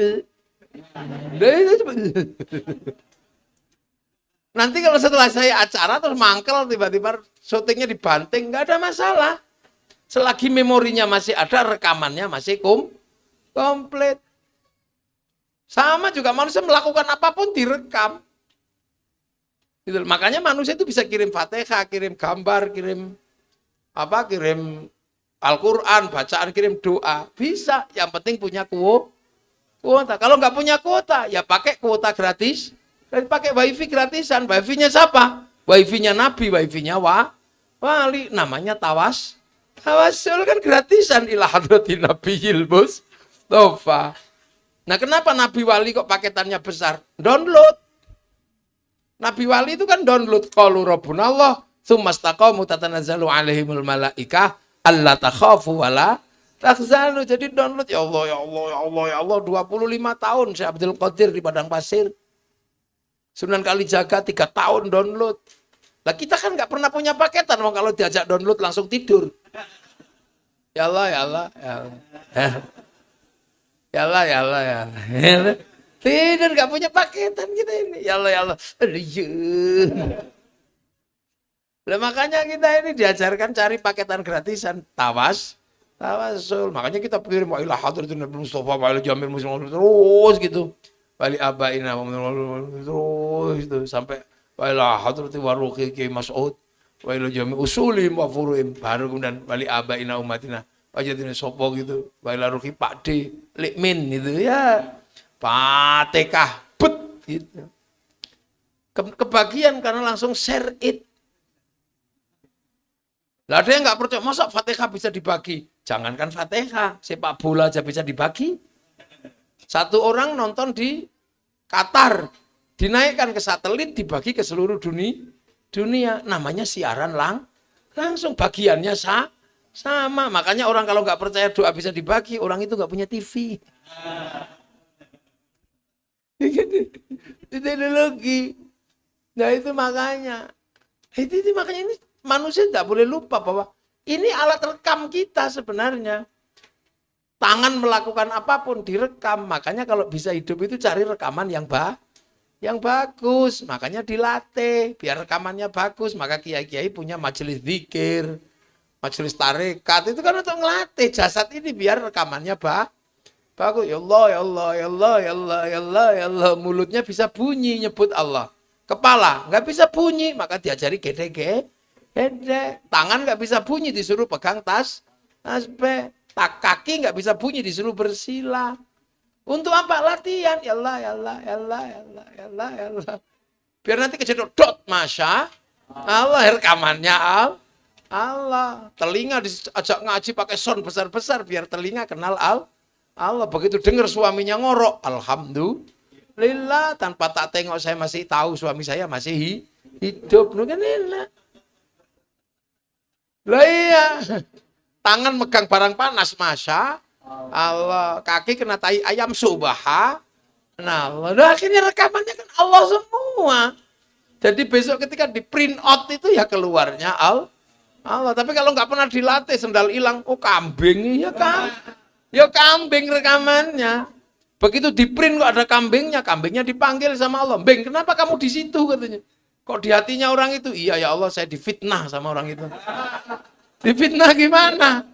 Nanti kalau setelah saya acara terus mangkel tiba-tiba syutingnya dibanting, nggak ada masalah. Selagi memorinya masih ada, rekamannya masih komplit. Sama juga manusia melakukan apapun direkam. Gitu. Makanya manusia itu bisa kirim Fatihah, kirim gambar, kirim Al-Quran, bacaan, kirim doa. Bisa, yang penting punya kuota. Kalau nggak punya kuota, ya pakai kuota gratis. Dan pakai wifi gratisan. Wifi-nya siapa? Wifi-nya Nabi, wifi-nya wali. Namanya tawasul kan gratisan. Ila hadratin Nabiyil Mustafa. Nah kenapa Nabi wali kok paketannya besar? Download. Nabi wali itu kan download. Qalu rabbunallah, tsumastaqamu tatanazzalu alaihimul malaikah alla takhafu wala tahzanu. Jadi download, ya Allah, ya Allah, ya Allah, ya Allah. 25 tahun Syekh Abdul Qadir di Padang Pasir. Sunan Kalijaga 3 tahun download. Lah kita kan nggak pernah punya paketan, kalau diajak download langsung tidur. Ya Allah, ya Allah, ya Allah. Ya Allah, ya Allah, ya Allah. Tidur nggak punya paketan kita ini. Ya Allah, ya Allah. Lah makanya kita ini diajarkan cari paketan gratisan, tawasul. Makanya kita kirim wa ila hadratin Nabi Mustafa wa ila jamil muslimin terus gitu. Wali abaina terus itu sampai wa ila hadrati waruqi Ki Mas'ud wa ila jamil usulim wa furuim, baru kemudian wali abaina umatina wajadina sopo gitu. Wa ila ruqi Pak D Likmin gitu ya. Fatihah bet gitu. Kebagian karena langsung share it. Lah ada yang nggak percaya, masa Fatihah bisa dibagi? Jangankan Fatihah, sepak bola aja bisa dibagi. Satu orang nonton di Qatar, dinaikkan ke satelit, dibagi ke seluruh dunia. Namanya siaran langsung, bagiannya sama. Makanya orang kalau nggak percaya doa bisa dibagi, orang itu nggak punya TV. Teknologi. Nah itu makanya. Itu makanya ini manusia tidak boleh lupa bahwa ini alat rekam kita sebenarnya. Tangan melakukan apapun direkam. Makanya kalau bisa hidup itu cari rekaman yang bagus. Makanya dilatih biar rekamannya bagus. Maka kiai-kiai punya majelis zikir, majelis tarekat. Itu kan untuk ngelatih jasad ini biar rekamannya bagus. Ya Allah, ya Allah, ya Allah, ya Allah, ya Allah, ya Allah. Mulutnya bisa bunyi nyebut Allah. Kepala nggak bisa bunyi, maka diajari gede. Tangan nggak bisa bunyi, disuruh pegang tasbih. Kaki nggak bisa bunyi, disuruh bersila. Untuk apa? Latihan. Ya Allah, ya Allah, ya Allah, ya Allah, ya Allah, ya Allah. Biar nanti kejedot dot, masya Allah, rekamannya Allah. Telinga diajak ngaji pakai sound besar-besar biar telinga kenal Allah. Begitu dengar suaminya ngorok, alhamdulillah. Tanpa tak tengok saya masih tahu suami saya masih hidup. Kan enak. Lah iya. Tangan megang barang panas, masya Allah. Kaki kena tai ayam, subhanallah. Nah akhirnya rekamannya kan Allah semua. Jadi besok ketika di print out itu ya keluarnya Allah. Tapi kalau nggak pernah dilatih, sendal hilang, oh kambing, ya kambing rekamannya. Begitu di print kok ada kambingnya dipanggil sama Allah. Beng, kenapa kamu di situ katanya? Kok di hatinya orang itu? Iya ya Allah, saya difitnah sama orang itu. Difitnah gimana?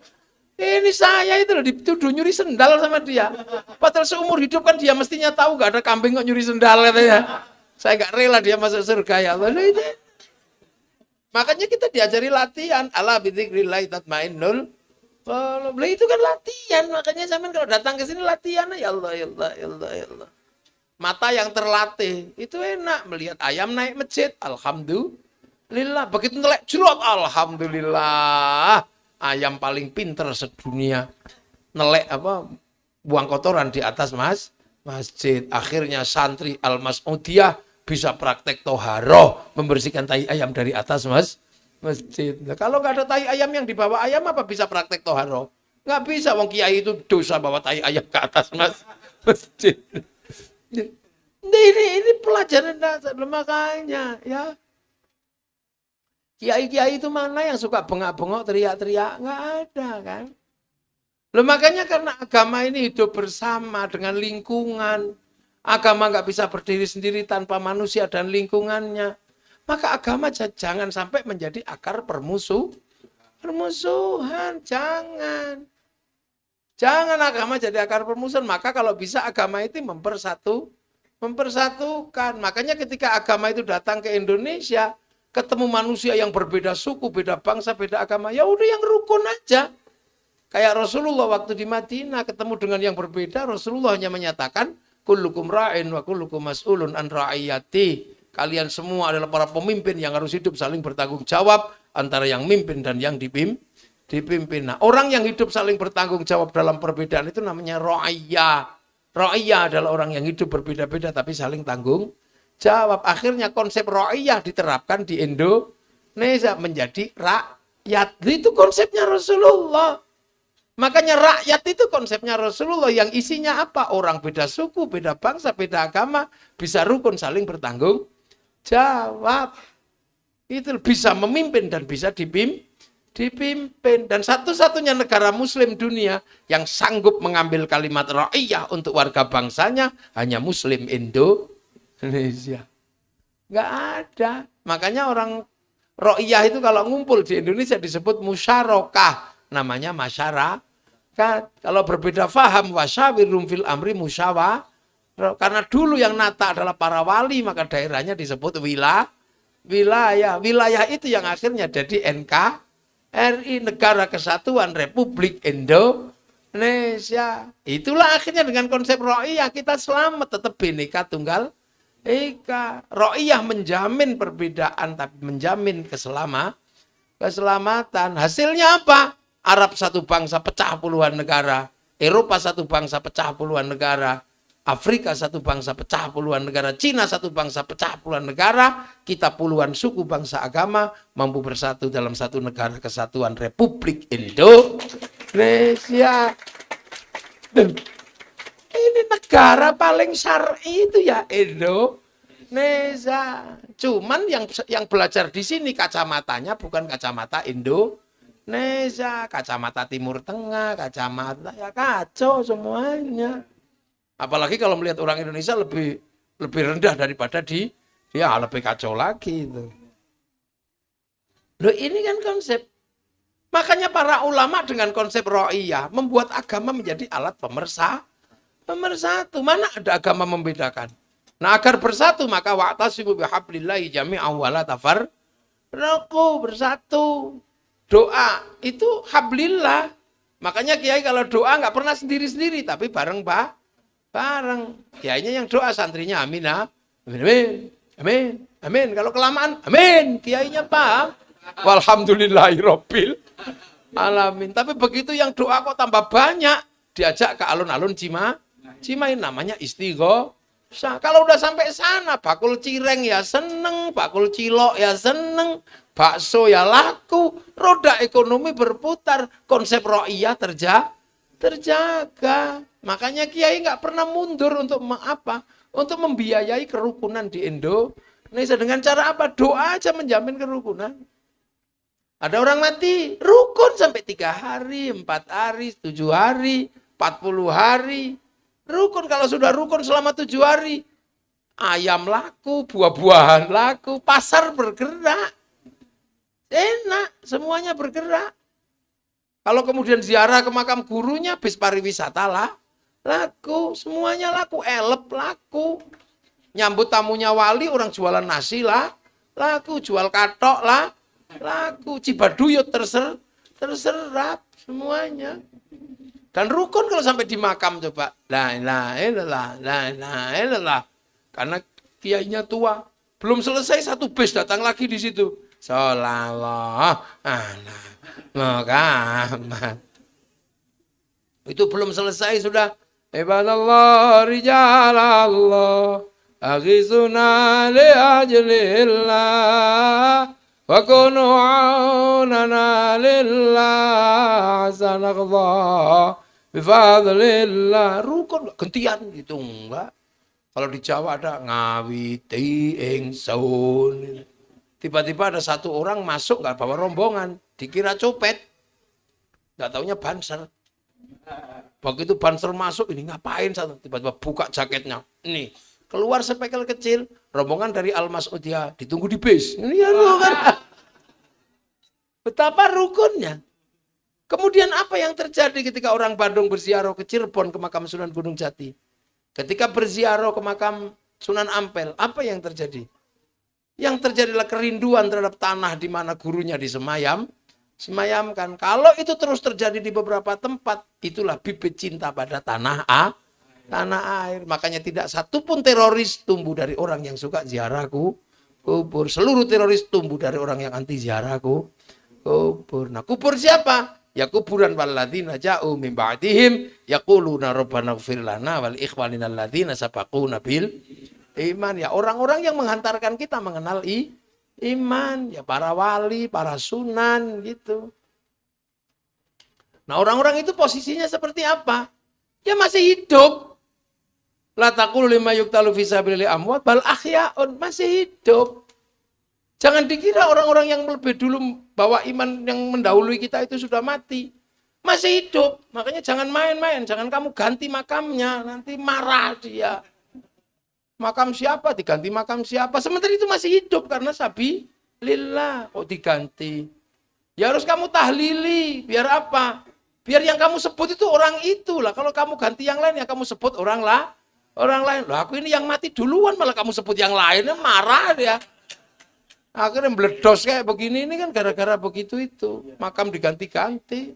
Ini saya itu loh dituduh nyuri sendal sama dia. Padahal seumur hidup kan dia mestinya tahu gak ada kambing kok nyuri sendal katanya. Saya gak rela dia masuk surga ya Allah. Makanya kita diajari latihan. Ala bidzikrillah tatmainnul qulub. Itu kan latihan. Makanya sampean kalau datang ke sini latihan ya Allah, ya Allah, ya Allah, ya Allah. Mata yang terlatih itu enak melihat ayam naik masjid. Alhamdulillah. Begitu nelek jerot, alhamdulillah. Ayam paling pinter sedunia. Nelek buang kotoran di atas masjid. Akhirnya santri Al-Mas'udiyah bisa praktek toharoh, membersihkan tai ayam dari atas masjid. Nah, kalau nggak ada tai ayam yang dibawa ayam, apa bisa praktek toharoh? Nggak bisa, wong kiai itu dosa bawa tai ayam ke atas masjid. Ini pelajaran dasar, makanya ya. Kiai-kiai itu mana yang suka bengak-bengok, teriak-teriak? Nggak ada kan. Makanya karena agama ini hidup bersama dengan lingkungan. Agama nggak bisa berdiri sendiri tanpa manusia dan lingkungannya. Maka agama jangan sampai menjadi akar permusuhan. Jangan agama jadi akar permusuhan. Maka kalau bisa agama itu mempersatukan. Makanya ketika agama itu datang ke Indonesia, ketemu manusia yang berbeda suku, beda bangsa, beda agama, ya udah yang rukun aja. Kayak Rasulullah waktu di Madinah ketemu dengan yang berbeda, Rasulullah hanya menyatakan, kullukum ra'in wa kullukum mas'ulun an ra'iyati. Kalian semua adalah para pemimpin yang harus hidup saling bertanggung jawab antara yang mimpin dan yang dipimpin. Nah, orang yang hidup saling bertanggung jawab dalam perbedaan itu namanya ra'iyah. Ra'iyah adalah orang yang hidup berbeda-beda tapi saling tanggung jawab. Akhirnya konsep ra'iyah diterapkan di Indonesia menjadi rakyat. Itu konsepnya Rasulullah. Makanya rakyat itu konsepnya Rasulullah yang isinya apa? Orang beda suku, beda bangsa, beda agama bisa rukun saling bertanggung jawab. Itu bisa memimpin dan bisa dipimpin. Dan satu-satunya negara muslim dunia yang sanggup mengambil kalimat ra'iyah untuk warga bangsanya hanya muslim Indonesia. Nggak ada. Makanya orang ra'iyah itu kalau ngumpul di Indonesia disebut musyarakah. Namanya masyarakat. Kalau berbeda faham wasyawirum fil amri musyawarah. Karena dulu yang nata adalah para wali, maka daerahnya disebut wilayah. Wilayah itu yang akhirnya jadi NKRI, Negara Kesatuan Republik Indonesia. Itulah akhirnya dengan konsep ra'iyah kita selamat, tetap Bhinneka Tunggal Ika. Ra'iyah menjamin perbedaan tapi menjamin keselamatan. Hasilnya apa? Arab satu bangsa pecah puluhan negara, Eropa satu bangsa pecah puluhan negara, Afrika satu bangsa pecah puluhan negara, Cina satu bangsa pecah puluhan negara, kita puluhan suku bangsa agama mampu bersatu dalam satu negara kesatuan Republik Indonesia. Ini negara paling syar'i itu ya Indonesia. Cuman yang belajar di sini kacamatanya bukan kacamata Indonesia, kacamata Timur Tengah, kacamata ya kacau semuanya. Apalagi kalau melihat orang Indonesia lebih rendah daripada dia lebih kacau lagi itu. Loh ini kan konsep. Makanya para ulama dengan konsep ra'iyah membuat agama menjadi alat pemersatu. Mana ada agama membedakan? Nah, agar bersatu maka wa'tasimu bihablillahi jami'an wa la tafarraqu, bersatu. Doa itu hablillah. Makanya kiai kalau doa nggak pernah sendiri-sendiri tapi bareng. Kiainya yang doa, santrinya amin, amin. Kalau kelamaan amin, kiainya paham. Walhamdulillahirabbil alamin. Tapi begitu yang doa kok tambah banyak, diajak ke alun-alun Cimahi namanya istighosah. Kalau udah sampai sana bakul cireng ya seneng, bakul cilok ya seneng, bakso ya laku, roda ekonomi berputar, konsep ra'iyah terjaga. Makanya kiai nggak pernah mundur untuk membiayai kerukunan di Indonesia. Indonesia dengan cara apa? Doa aja menjamin kerukunan. Ada orang mati, rukun sampai 3 hari, 4 hari, 7 hari, 40 hari. Rukun, kalau sudah rukun selama 7 hari, ayam laku, buah-buahan laku, pasar bergerak. Enak, semuanya bergerak. Kalau kemudian ziarah ke makam gurunya, bis pariwisata lah, laku, semuanya laku, elep laku. Nyambut tamunya wali, orang jualan nasi lah, laku, jual katok lah, laku, Cibaduyut terserap semuanya. Dan rukun kalau sampai di makam coba, la ilaha illallah. Karena kiainya tua, belum selesai 1 bis datang lagi di situ. Sallallahu ala Muhammad. Itu belum selesai sudah. Ibadallah rijalallah aghisuna li ajlillah wa kunu aunana lillah sanaqdha bifadlillah. Rukun gantian gitu enggak. Kalau di Jawa ada ngawiti ingsun. Tiba-tiba ada 1 orang masuk nggak bawa rombongan, dikira copet, nggak taunya banser. Begitu banser masuk, ini ngapain satu? Tiba-tiba buka jaketnya, nih keluar spekel kecil, rombongan dari Al-Mas'udiyah, ditunggu di bis. Ini ya kan? Betapa rukunnya. Kemudian apa yang terjadi ketika orang Bandung berziarah ke Cirebon ke makam Sunan Gunung Jati? Ketika berziarah ke makam Sunan Ampel, apa yang terjadi? Yang terjadilah kerinduan terhadap tanah di mana gurunya disemayamkan. Kalau itu terus terjadi di beberapa tempat, itulah bibit cinta pada tanah air. Makanya tidak satupun teroris tumbuh dari orang yang suka ziarah kubur. Seluruh teroris tumbuh dari orang yang anti ziarah kubur. Nah, kubur siapa? Ya kuburan walladzina ja'u min ba'dihim yaquluna rabbana ighfir lana wal ikhwanina alladzina sabaquna bil iman. Ya orang-orang yang menghantarkan kita mengenal iman, ya para wali, para sunan gitu. Nah, orang-orang itu posisinya seperti apa? Ya masih hidup. La taqulu lima yuqtalu fi sabilillah amwat bal ahyaun, masih hidup. Jangan dikira orang-orang yang lebih dulu bawa iman yang mendahului kita itu sudah mati. Masih hidup. Makanya jangan main-main, jangan kamu ganti makamnya, nanti marah dia. Makam siapa diganti makam siapa, sementara itu masih hidup karena sabi lillah. Kok diganti? Ya harus kamu tahlili, biar apa? Biar yang kamu sebut itu orang itulah. Kalau kamu ganti yang lain, ya kamu sebut orang lain. Loh, aku ini yang mati duluan malah kamu sebut yang lainnya, marah dia. Akhirnya meledos kayak begini, ini kan gara-gara begitu itu. Makam diganti-ganti.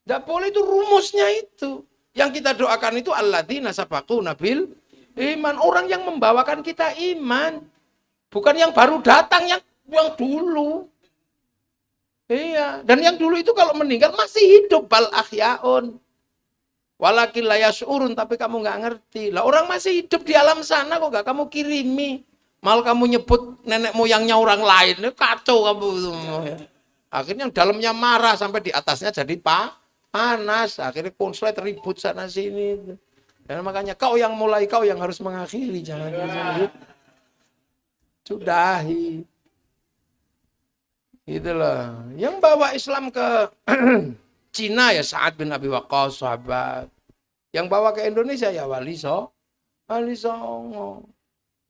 Tidak boleh, itu rumusnya itu. Yang kita doakan itu alladzina sabaquna bil iman, orang yang membawakan kita iman, bukan yang baru datang, yang dulu. Iya, dan yang dulu itu kalau meninggal masih hidup, bal ahyaun. Walakin la yash'urun, tapi kamu nggak ngerti. Lah orang masih hidup di alam sana kok nggak kamu kirimi. Mal kamu nyebut nenek moyangnya orang lain, kacau kamu. Akhirnya dalamnya marah sampai di atasnya jadi panas. Akhirnya konslet ribut sana sini. Dan makanya kau yang mulai, kau yang harus mengakhiri, jangan sudahi. Itulah. Yang bawa Islam ke Cina ya Sa'ad bin Abi Waqqas, sahabat. Yang bawa ke Indonesia ya Wali Songo.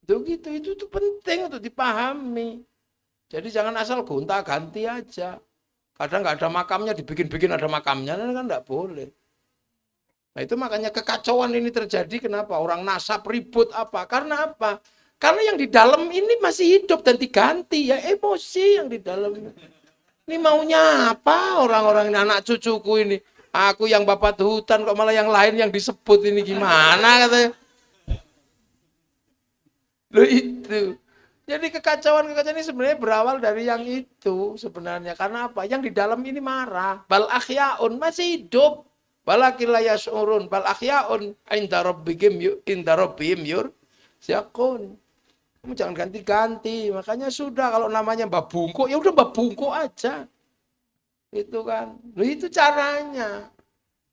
Itu penting untuk dipahami. Jadi jangan asal gonta-ganti aja. Kadang nggak ada makamnya, dibikin-bikin ada makamnya, kan nggak boleh. Nah itu makanya kekacauan ini terjadi. Kenapa? Orang nasab ribut apa? Karena apa? Karena yang di dalam ini masih hidup dan diganti. Ya emosi yang di dalam. Ini maunya apa orang-orang ini, anak cucuku ini. Aku yang babat hutan kok malah yang lain yang disebut ini gimana katanya. Loh itu. Jadi kekacauan ini sebenarnya berawal dari yang itu sebenarnya. Karena apa? Yang di dalam ini marah. Bal ahyaun, masih hidup. Walakin la yash'urun bal ahyaun inda rabbihim yurzaqun. Kamu jangan ganti-ganti. Makanya sudah kalau namanya Mbak Bungkuk, ya udah Mbak Bungkuk aja. Itu kan. Loh itu caranya.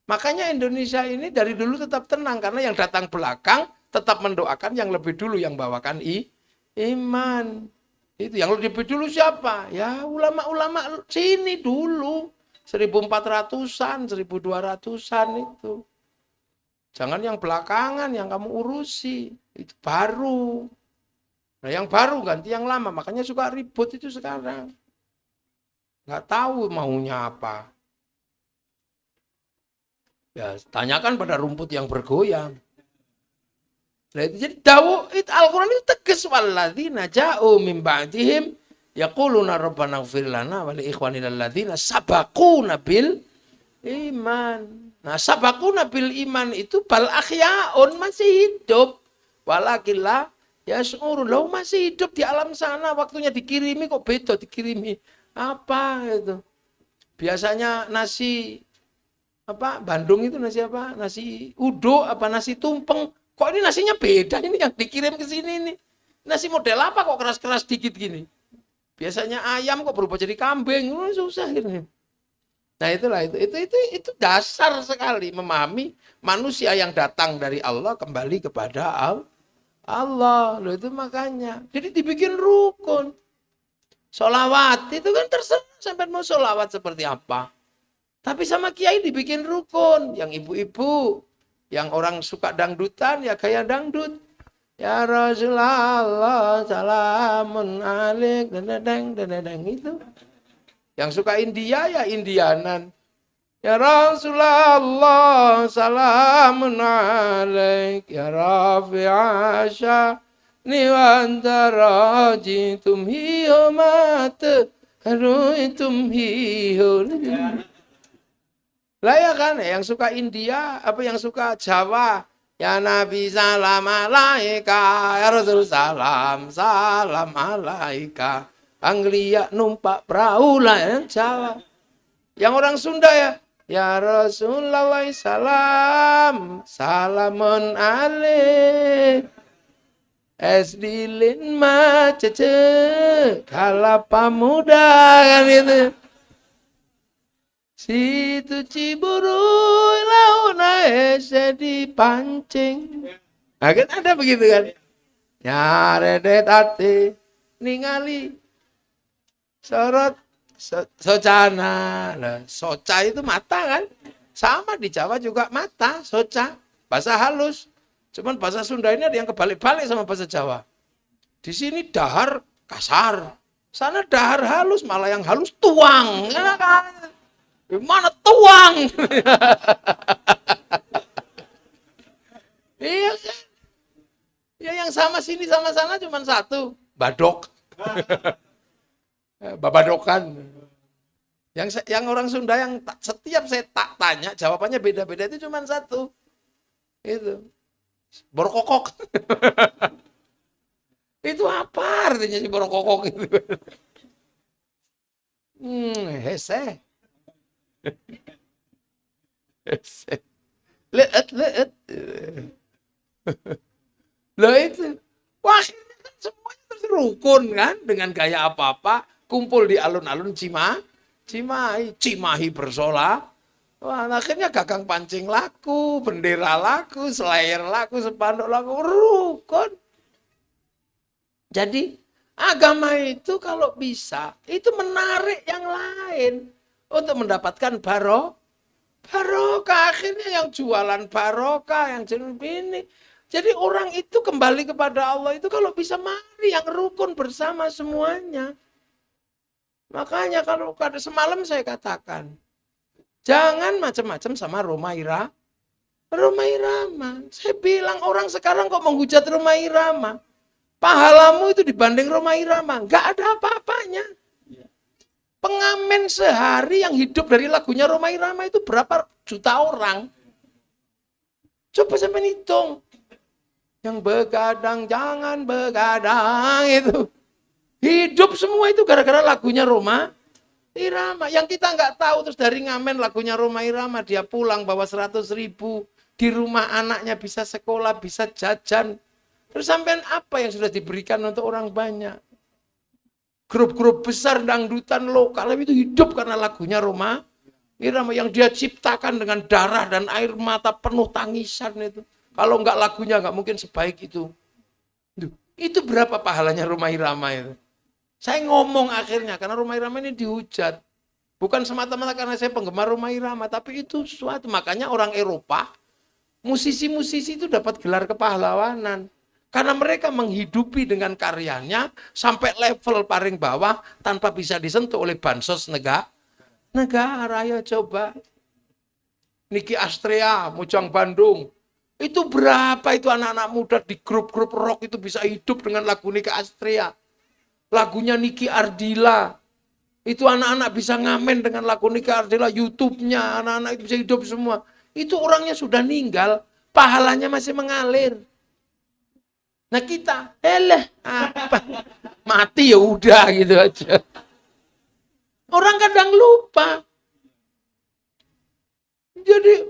Makanya Indonesia ini dari dulu tetap tenang karena yang datang belakang tetap mendoakan yang lebih dulu yang bawakan iman. Itu yang lebih dulu siapa? Ya ulama-ulama sini dulu. 1400-an, 1200-an itu. Jangan yang belakangan yang kamu urusi. Itu baru. Nah yang baru ganti yang lama. Makanya suka ribut itu sekarang. Nggak tahu maunya apa. Ya tanyakan pada rumput yang bergoyang. Nah, itu jadi itu Al-Quran itu tegas walladzina ja'u min ba'dihim yaquluna rabbana ighfir lana wa li ikhwanina alladzina sabaquna bil iman. Nah, sabaquna bil iman itu bal akhyaun masih hidup. Walakillah yas'urun lahu masih hidup di alam sana, waktunya dikirimi kok beda dikirimi. Apa itu? Biasanya nasi apa Bandung itu nasi apa? Nasi uduk apa nasi tumpeng. Kok ini nasinya beda ini yang dikirim ke sini ini. Nasi model apa kok keras-keras dikit gini? Biasanya ayam kok berubah jadi kambing. Susah gitu. Nah itulah itu dasar sekali memahami manusia yang datang dari Allah kembali kepada Allah. Loh itu makanya. Jadi dibikin rukun. Sholawat itu kan terserah sampai mau sholawat seperti apa. Tapi sama kiai dibikin rukun. Yang ibu-ibu. Yang orang suka dangdutan, ya gaya dangdut. Ya Rasulullah, salamun alaik, dan itu. Yang suka India, ya Indianan. Ya Rasulullah, salamun alaik, ya Rafi'asya, niwantarajitum hiyo mata, haruitum hiyo. Lah ya kan, yang suka India, apa yang suka Jawa, ya Nabi salam alaika, ya Rasul salam alaika. Anglia numpak perahu lah yang Jawa. Yang orang Sunda ya Rasulullah salamun alaik. Esdilin macece, kalapa muda kan itu. Situ Ciburu launa dipancing. Nah kan ada begitu kan. Nyaredet ati ningali sorot socana. Nah, soca itu mata kan. Sama di Jawa juga mata, soca. Bahasa halus. Cuman bahasa Sunda ini ada yang kebalik-balik sama bahasa Jawa. Di sini dahar kasar. Sana dahar halus, malah yang halus tuang. Ya kan? Mana tuang? Iya kan? Ya yang sama sini sama sana cuma satu, badok. Babadokan. Yang orang Sunda yang setiap saya tak tanya jawabannya beda-beda itu cuma satu. Itu. Borokokok. Itu apa artinya si borokokok itu? Hese. Leet. Lah itu. Wah, kan semuanya terus rukun kan dengan gaya apa-apa, kumpul di alun-alun Cimahi bersola. Wah, akhirnya gagang pancing laku, bendera laku, slayer laku, spanduk laku, rukun. Jadi agama itu kalau bisa itu menarik yang lain. Untuk mendapatkan barokah. Akhirnya yang jualan barokah, yang jenis ini. Jadi orang itu kembali kepada Allah itu kalau bisa mari yang rukun bersama semuanya. Makanya kalau semalam saya katakan, jangan macam-macam sama Rhoma Irama. Saya bilang orang sekarang kok menghujat Rhoma Irama. Pahalamu itu dibanding Rhoma Irama, nggak ada apa-apanya. Pengamen sehari yang hidup dari lagunya Rhoma Irama itu berapa juta orang? Coba sampai hitung. Yang begadang, jangan begadang itu. Hidup semua itu gara-gara lagunya Rhoma Irama. Yang kita nggak tahu terus dari ngamen lagunya Rhoma Irama. Dia pulang bawa 100.000. Di rumah anaknya bisa sekolah, bisa jajan. Terus sampai apa yang sudah diberikan untuk orang banyak? Grup-grup besar dangdutan lokal itu hidup karena lagunya Rhoma Irama yang dia ciptakan dengan darah dan air mata penuh tangisan itu. Kalau enggak lagunya enggak mungkin sebaik itu. Itu berapa pahalanya rumah irama itu? Saya ngomong akhirnya, karena rumah irama ini dihujat. Bukan semata-mata karena saya penggemar rumah irama, tapi itu suatu. Makanya orang Eropa, musisi-musisi itu dapat gelar kepahlawanan. Karena mereka menghidupi dengan karyanya sampai level paling bawah tanpa bisa disentuh oleh bansos negara. Ya coba. Niki Astrea, Mojang Bandung. Itu berapa itu anak-anak muda di grup-grup rock itu bisa hidup dengan lagu Niki Astrea. Lagunya Niki Ardila. Itu anak-anak bisa ngamen dengan lagu Niki Ardila. YouTube-nya anak-anak itu bisa hidup semua. Itu orangnya sudah meninggal. Pahalanya masih mengalir. Nah kita, apa? Mati ya udah gitu aja. Orang kadang lupa. Jadi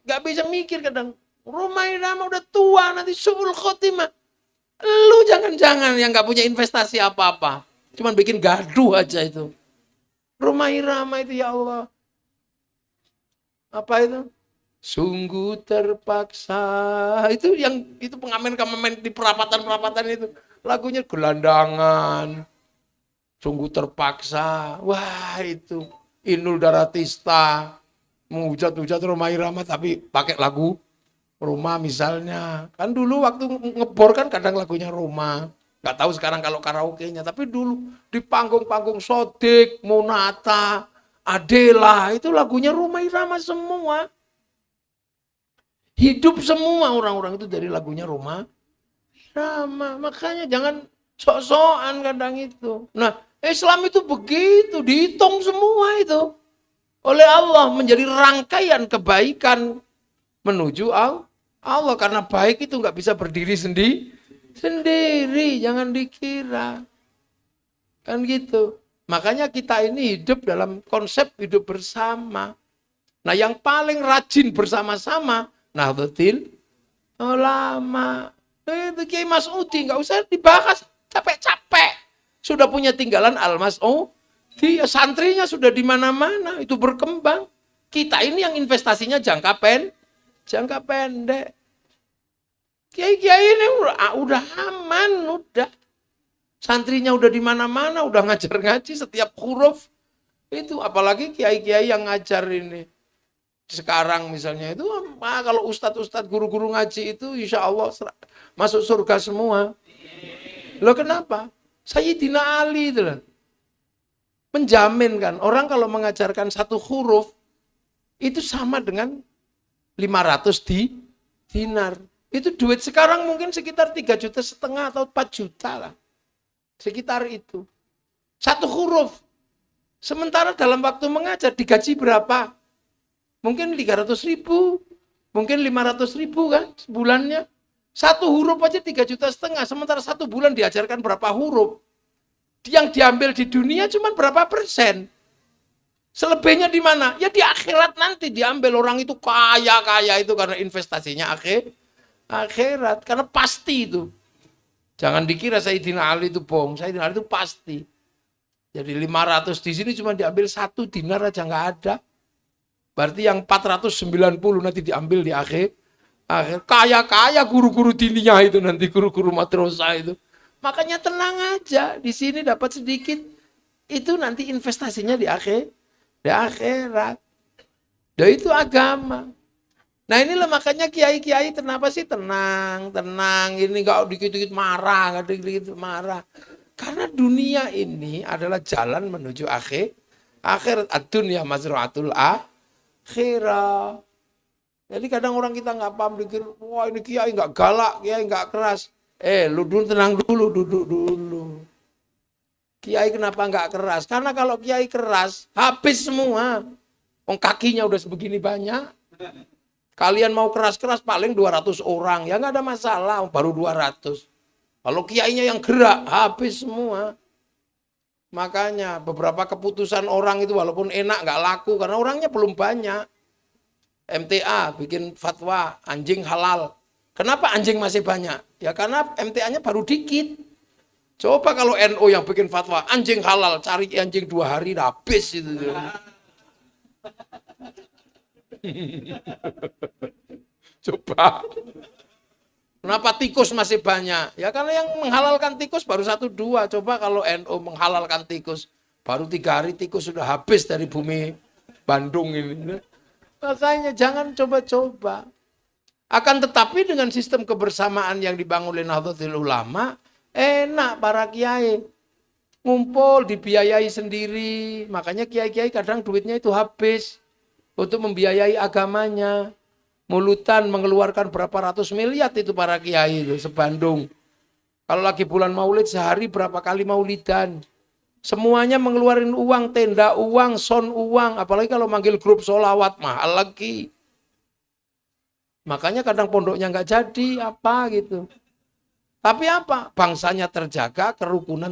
nggak bisa mikir kadang. Rumah irama udah tua nanti suul khotimah. Lu jangan-jangan yang nggak punya investasi apa-apa. Cuman bikin gaduh aja itu. Rumah irama itu ya Allah. Apa itu? Sungguh terpaksa. Itu pengamen-pengamen di perapatan-perapatan itu. Lagunya gelandangan. Sungguh terpaksa. Wah itu. Inul Daratista. Menghujat-hujat rumah irama tapi pakai lagu Rumah misalnya. Kan dulu waktu ngebor kan kadang lagunya Rumah. Nggak tahu sekarang kalau karaoke-nya. Tapi dulu di panggung-panggung Sodik, Monata, Adela. Itu lagunya rumah irama semua. Hidup semua orang-orang itu dari lagunya rumah irama. Makanya jangan sok-sokan kadang itu. Nah Islam itu begitu. Dihitung semua itu. Oleh Allah menjadi rangkaian kebaikan menuju Allah. Karena baik itu nggak bisa berdiri sendiri. Jangan dikira. Kan gitu. Makanya kita ini hidup dalam konsep hidup bersama. Nah yang paling rajin bersama-sama, Nahdlatul Ulama. Itu Kiai Mas'udi, nggak usah dibahas capek-capek. Sudah punya tinggalan Al-Mas'udi, santrinya sudah di mana-mana, itu berkembang. Kita ini yang investasinya jangka pendek. Kiai-kiai ini udah aman, udah. Santrinya udah di mana-mana, udah ngajar ngaji setiap huruf. Itu apalagi kiai-kiai yang ngajar ini. Sekarang misalnya itu, kalau ustadz-ustadz guru-guru ngaji itu insya Allah masuk surga semua. Loh kenapa? Sayyidina Ali itu loh. Menjamin kan, orang kalau mengajarkan satu huruf, itu sama dengan 500 dinar. Itu duit sekarang mungkin sekitar 3,5 juta atau 4 juta lah. Sekitar itu. Satu huruf. Sementara dalam waktu mengajar digaji berapa? Mungkin 300.000, mungkin 500.000 kan sebulannya. Satu huruf aja 3,5 juta, sementara 1 bulan diajarkan berapa huruf. Yang diambil di dunia cuma berapa persen. Selebihnya di mana? Ya di akhirat nanti diambil. Orang itu kaya itu karena investasinya akhirat. Karena pasti itu. Jangan dikira Sayyidina Ali itu bohong. Sayyidina Ali itu pasti. Jadi 500 di sini cuma diambil 1 dinar aja nggak ada. Berarti yang 490 nanti diambil di akhir. Kaya guru-guru diniyah itu nanti, guru-guru madrasah itu. Makanya tenang aja, di sini dapat sedikit. Itu nanti investasinya di akhirat. Dan itu agama. Nah inilah makanya kiai-kiai kenapa sih tenang. Ini nggak dikit-dikit marah, nggak dikit-dikit marah. Karena dunia ini adalah jalan menuju akhirat. Ad-dunya mazra'atul akhirah. Jadi kadang orang kita nggak paham, pikir, wah ini kiai nggak galak, kiai nggak keras. Lu dulu tenang dulu, duduk dulu. Kiai kenapa nggak keras? Karena kalau kiai keras, habis semua. Kakinya udah sebegini banyak. Kalian mau keras-keras paling 200 orang, ya nggak ada masalah, baru 200. Kalau kiainya yang gerak, habis semua. Makanya beberapa keputusan orang itu walaupun enak nggak laku karena orangnya belum banyak. MTA bikin fatwa anjing halal. Kenapa anjing masih banyak? Ya karena MTA-nya baru dikit. Coba kalau NU yang bikin fatwa anjing halal, cari anjing 2 hari habis itu. Coba. Kenapa tikus masih banyak? Ya karena yang menghalalkan tikus baru 1-2. Coba kalau NU menghalalkan tikus, baru 3 hari tikus sudah habis dari bumi Bandung ini. Makanya jangan coba-coba. Akan tetapi dengan sistem kebersamaan yang dibangun oleh Nahdlatul Ulama, enak para kiai. Ngumpul, dibiayai sendiri. Makanya kiai-kiai kadang duitnya itu habis untuk membiayai agamanya. Mulutan mengeluarkan berapa ratus miliar itu para kiai itu sebandung. Kalau lagi bulan Maulid sehari berapa kali maulidan. Semuanya mengeluarkan uang, tenda uang, son uang. Apalagi kalau manggil grup sholawat, mahal lagi. Makanya kadang pondoknya nggak jadi, apa gitu. Tapi apa? Bangsanya terjaga, kerukunan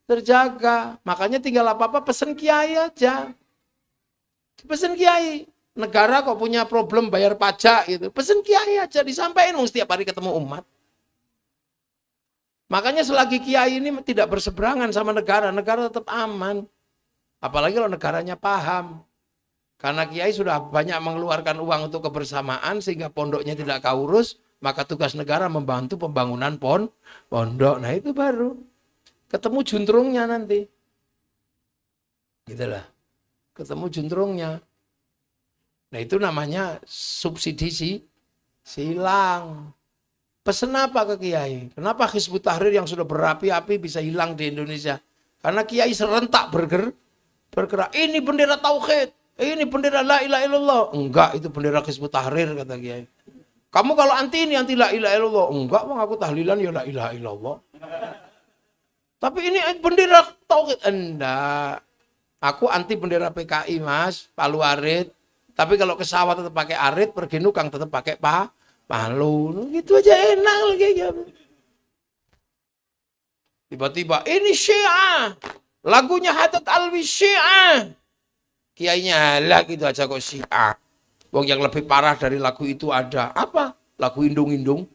terjaga. Makanya tinggal apa-apa pesen kiai aja. Pesen kiai. Negara kok punya problem bayar pajak gitu. Pesen kiai aja, disampaikan setiap hari ketemu umat. Makanya selagi kiai ini tidak berseberangan sama negara, negara tetap aman. Apalagi kalau negaranya paham. Karena kiai sudah banyak mengeluarkan uang untuk kebersamaan sehingga pondoknya tidak keurus, maka tugas negara membantu pembangunan pondok. Nah itu baru ketemu juntrungnya nanti. Gitulah. Ketemu juntrungnya. Nah itu namanya subsidi silang. Pesen apa ke kiai? Kenapa Hizbut Tahrir yang sudah berapi-api bisa hilang di Indonesia? Karena kiai serentak bergerak. Ini bendera tauhid. Ini bendera la ilaha illallah. Enggak, itu bendera Hizbut Tahrir kata kiai. Kamu kalau anti ini anti la ilaha illallah. Enggak, bang aku tahlilan ya la ilaha illallah. Tapi ini bendera tauhid. Enggak. Aku anti bendera PKI mas, Palu Arit. Tapi kalau ke sawah tetap pakai arit, pergi nukang tetap pakai palu. Gitu aja enak lagi. Tiba-tiba ini Syiah. Lagunya Haddad Alwi Syiah. Kiainya halah gitu aja kok Syiah. Wong yang lebih parah dari lagu itu ada. Apa? Lagu Indung-Indung.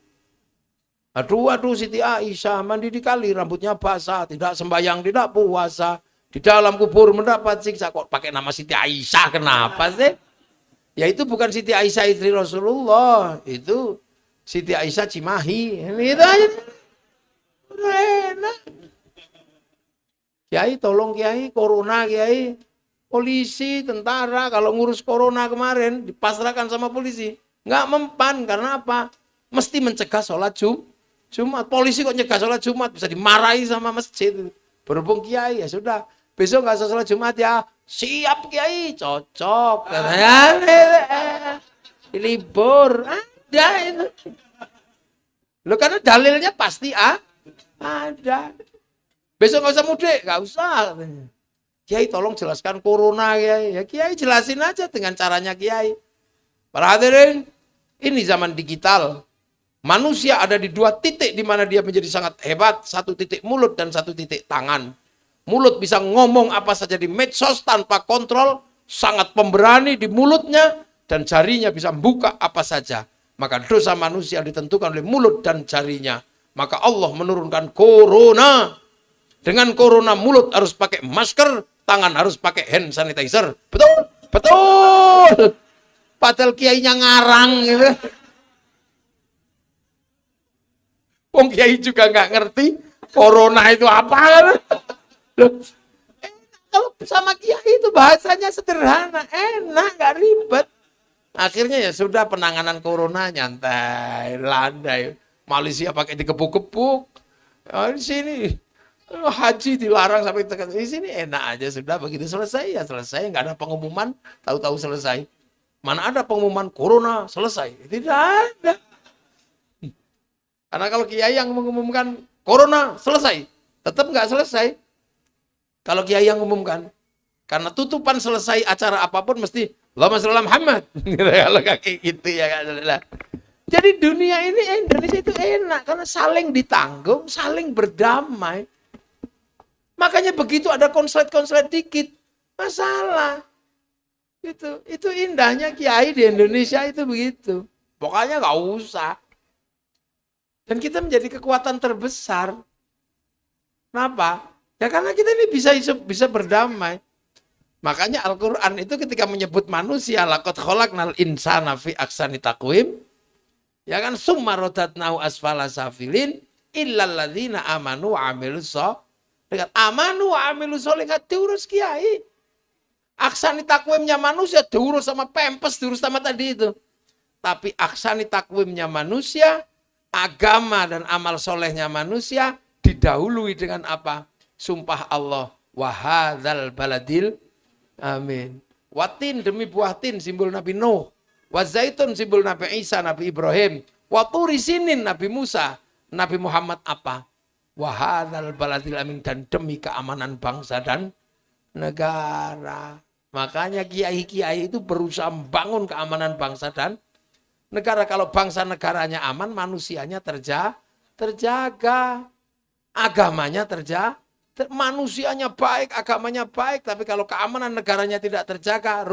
Aduh Siti Aisyah mandi di kali, rambutnya basah, tidak sembahyang, tidak puasa. Di dalam kubur mendapat siksa. Kok pakai nama Siti Aisyah, kenapa sih? Ya itu bukan Siti Aisyah istri Rasulullah. Itu Siti Aisyah Cimahi. Itu aja. Enak. Kiai tolong kiai, corona kiai. Polisi, tentara, kalau ngurus corona kemarin dipasrahkan sama polisi. Nggak mempan, karena apa? Mesti mencegah sholat Jumat. Polisi kok nyegah sholat Jumat, bisa dimarahi sama masjid. Berhubung kiai, ya sudah. Besok nggak usah sholat Jumat ya. Siap kiai, cocok. Libur, ada itu. Loh karena dalilnya pasti ada. Besok nggak usah mudik, nggak usah. Kiai tolong jelaskan corona kiai. Ya kiai jelasin aja dengan caranya kiai. Para hadirin, ini zaman digital. Manusia ada di 2 titik di mana dia menjadi sangat hebat. 1 titik mulut dan 1 titik tangan. Mulut bisa ngomong apa saja di medsos tanpa kontrol. Sangat pemberani di mulutnya. Dan jarinya bisa membuka apa saja. Maka dosa manusia ditentukan oleh mulut dan jarinya. Maka Allah menurunkan corona. Dengan corona mulut harus pakai masker. Tangan harus pakai hand sanitizer. Betul? Betul! Padahal kiainya ngarang gitu. Wong kiai juga nggak ngerti corona itu apa. Loh, kalau sama kiai itu bahasanya sederhana, enak, nggak ribet. Akhirnya ya sudah penanganan corona nyantai, landai. Malaysia pakai dikepuk-kepuk. Di sini haji dilarang sampai tekan. Di sini enak aja sudah begitu selesai ya selesai, nggak ada pengumuman, tahu-tahu selesai. Mana ada pengumuman corona selesai? Tidak ada. Karena kalau kiai yang mengumumkan corona selesai, tetap nggak selesai. Kalau kiai yang mengumumkan, karena tutupan selesai acara apapun mesti Allahumma sholli ala Muhammad. Kalau kayak gitu ya kan. Jadi dunia ini Indonesia itu enak karena saling ditanggung, saling berdamai. Makanya begitu ada konslet-konslet dikit, masalah. Itu indahnya kiai di Indonesia itu begitu. Pokoknya nggak usah. Dan kita menjadi kekuatan terbesar. Kenapa? Ya karena kita ini bisa berdamai. Makanya Al-Quran itu ketika menyebut manusia, laqad khalaqnal insana fi ahsani taqwim, Ya kan summa radatnahu asfala safilin illal ladzina amanu wa amilus sholihat. Amanu wa amilus sholihat diurus kiai. Aksani takwimnya manusia diurus sama pempes, diurus sama tadi itu. Tapi aksani takwimnya manusia, agama dan amal solehnya manusia didahului dengan apa? Sumpah Allah. Wahadzal baladil amin. Watin demi buah tin simbol Nabi Nuh. Wazaitun simbol Nabi Isa, Nabi Ibrahim. Waturi sinin Nabi Musa. Nabi Muhammad apa? Wahadzal baladil amin, dan demi keamanan bangsa dan negara. Makanya kiai-kiai itu berusaha membangun keamanan bangsa dan negara. Kalau bangsa negaranya aman, manusianya terjaga. Agamanya manusianya baik, agamanya baik. Tapi kalau keamanan negaranya tidak terjaga,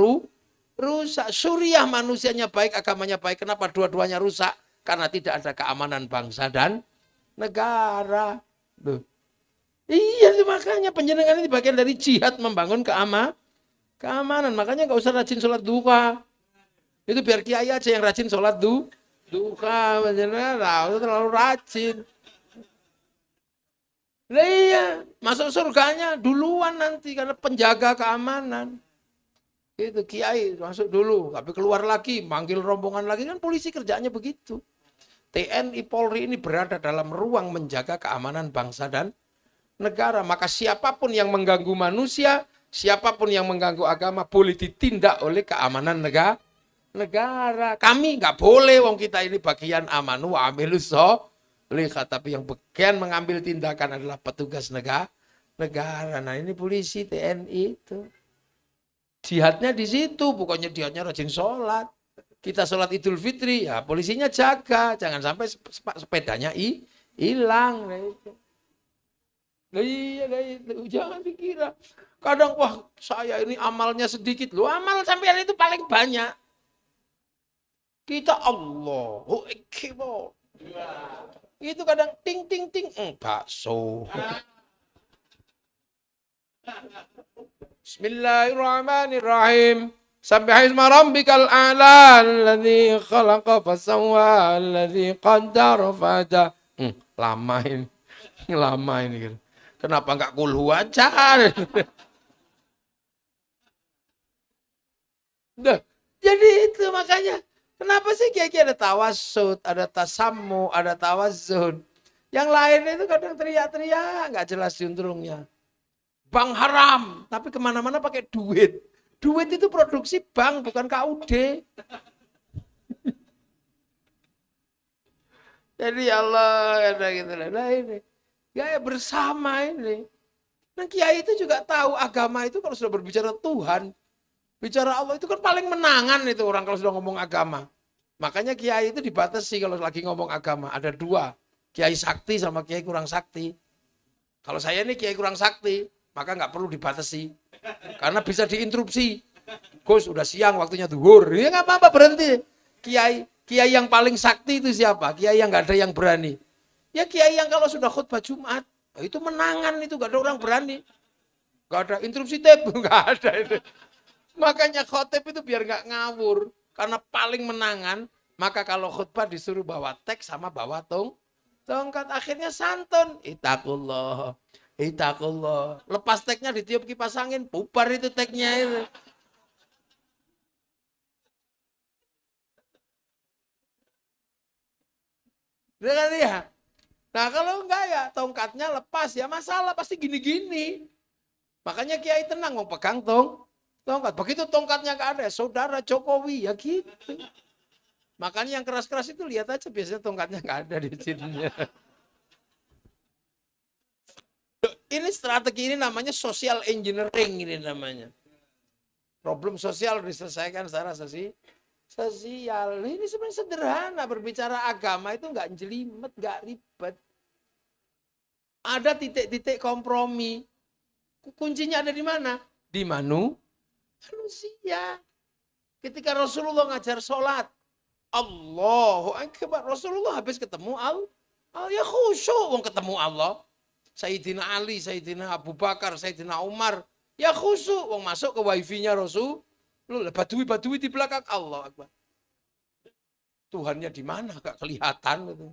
rusak. Suriah manusianya baik, agamanya baik. Kenapa dua-duanya rusak? Karena tidak ada keamanan bangsa dan negara. Loh. Iya, makanya penjenengan ini bagian dari jihad membangun keamanan. Makanya nggak usah rajin sholat duha. Itu biar kiai aja yang rajin sholat duha. Penjenengan terlalu rajin. Nah, iya, masuk surganya duluan nanti karena penjaga keamanan. Itu kiai masuk dulu, tapi keluar lagi, manggil rombongan lagi, kan polisi kerjanya begitu. TNI Polri ini berada dalam ruang menjaga keamanan bangsa dan negara. Maka siapapun yang mengganggu manusia, siapapun yang mengganggu agama boleh ditindak oleh keamanan negara. Kami nggak boleh, wong kita ini bagian amanu wa amilus sholihat. Tapi yang bagian mengambil tindakan adalah petugas negara. Nah ini polisi, TNI itu. Jihadnya di situ, bukannya jihadnya rajin sholat. Kita sholat Idul Fitri, ya polisinya jaga. Jangan sampai sepedanya hilang. Nah iya, jangan dikira. Kadang, wah saya ini amalnya sedikit. Loh, amal sampean itu paling banyak. Kita Allahu Akbar. Itu kadang ting ting ting, bakso. Bismillahirrahmanirrahim. Sabbihisma rabbikal a'la alladzi khalaqa fasawwa alladzi qaddara fahada. Lama ini. Lama ini. Kenapa enggak kulhu aja? Jadi itu makanya kenapa sih kiai-kiai ada tawassut, ada tasammu, ada tawazzun. Yang lain itu kadang teriak-teriak, nggak jelas juntrungnya. Bank haram, tapi kemana-mana pakai duit. Duit itu produksi bank, bukan KUD. Jadi Allah, ada gitu lah. Nah ini, gaya bersama ini. Nah kiai itu juga tahu agama itu kalau sudah berbicara Tuhan, bicara Allah itu kan paling menangan itu orang kalau sudah ngomong agama. Makanya kiai itu dibatasi kalau lagi ngomong agama. Ada dua, kiai sakti sama kiai kurang sakti. Kalau saya ini kiai kurang sakti, maka nggak perlu dibatasi. Karena bisa diinterupsi. Gus, udah siang waktunya zuhur. Ya nggak apa-apa, berhenti. Kiai yang paling sakti itu siapa? Kiai yang nggak ada yang berani. Ya kiai yang kalau sudah khutbah Jumat, itu menangan itu, nggak ada orang berani. Nggak ada interupsi tape, nggak ada itu. Makanya khotib itu biar nggak ngawur. Karena paling menangan, maka kalau khutbah disuruh bawa teks sama bawa tongkat. Akhirnya santun. Itakullah. Lepas teknya ditiup kipas angin, bubar itu teknya itu. Dengan dia. Nah kalau enggak ya tongkatnya lepas ya masalah pasti gini-gini. Makanya kiai tenang mau pegang tongkat. Begitu tongkatnya enggak ada, saudara Jokowi ya gitu. Makanya yang keras-keras itu lihat aja biasanya tongkatnya enggak ada di sini. Ini strategi ini namanya social engineering ini namanya. Problem sosial diselesaikan secara sosial. Ini sebenarnya sederhana, berbicara agama itu nggak jelimet, nggak ribet. Ada titik-titik kompromi. Kuncinya ada di mana? Di manusia. Ketika Rasulullah ngajar sholat, Allahu Akbar. Rasulullah habis ketemu ya khusyuk ketemu Allah. Sayyidina Ali, Sayyidina Abu Bakar, Sayyidina Umar, ya khusyuk masuk ke wifi-nya Rasul. Badui di belakang Allah Akbar. Tuhannya di mana? Gak kelihatan gitu.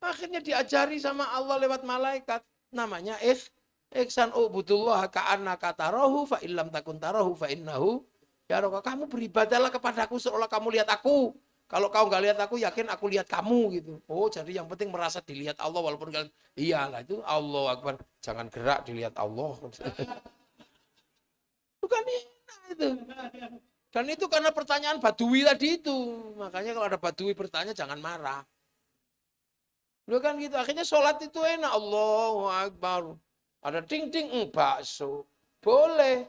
Akhirnya diajari sama Allah lewat malaikat. Namanya ihsan ubudullah ka'annaka tarahu fa illam takun tarahu fa innahu yaraka. Kamu beribadahlah kepadaku seolah kamu lihat aku. Kalau kau nggak lihat aku, yakin aku lihat kamu gitu. Oh, jadi yang penting merasa dilihat Allah walaupun kalian iyalah itu Allah Akbar. Jangan gerak dilihat Allah. Bukan itu. Dan itu karena pertanyaan Badui tadi itu. Makanya kalau ada Badui bertanya jangan marah. Lu kan gitu. Akhirnya sholat itu enak. Allahu Akbar. Ada ding-ding, bakso. Boleh.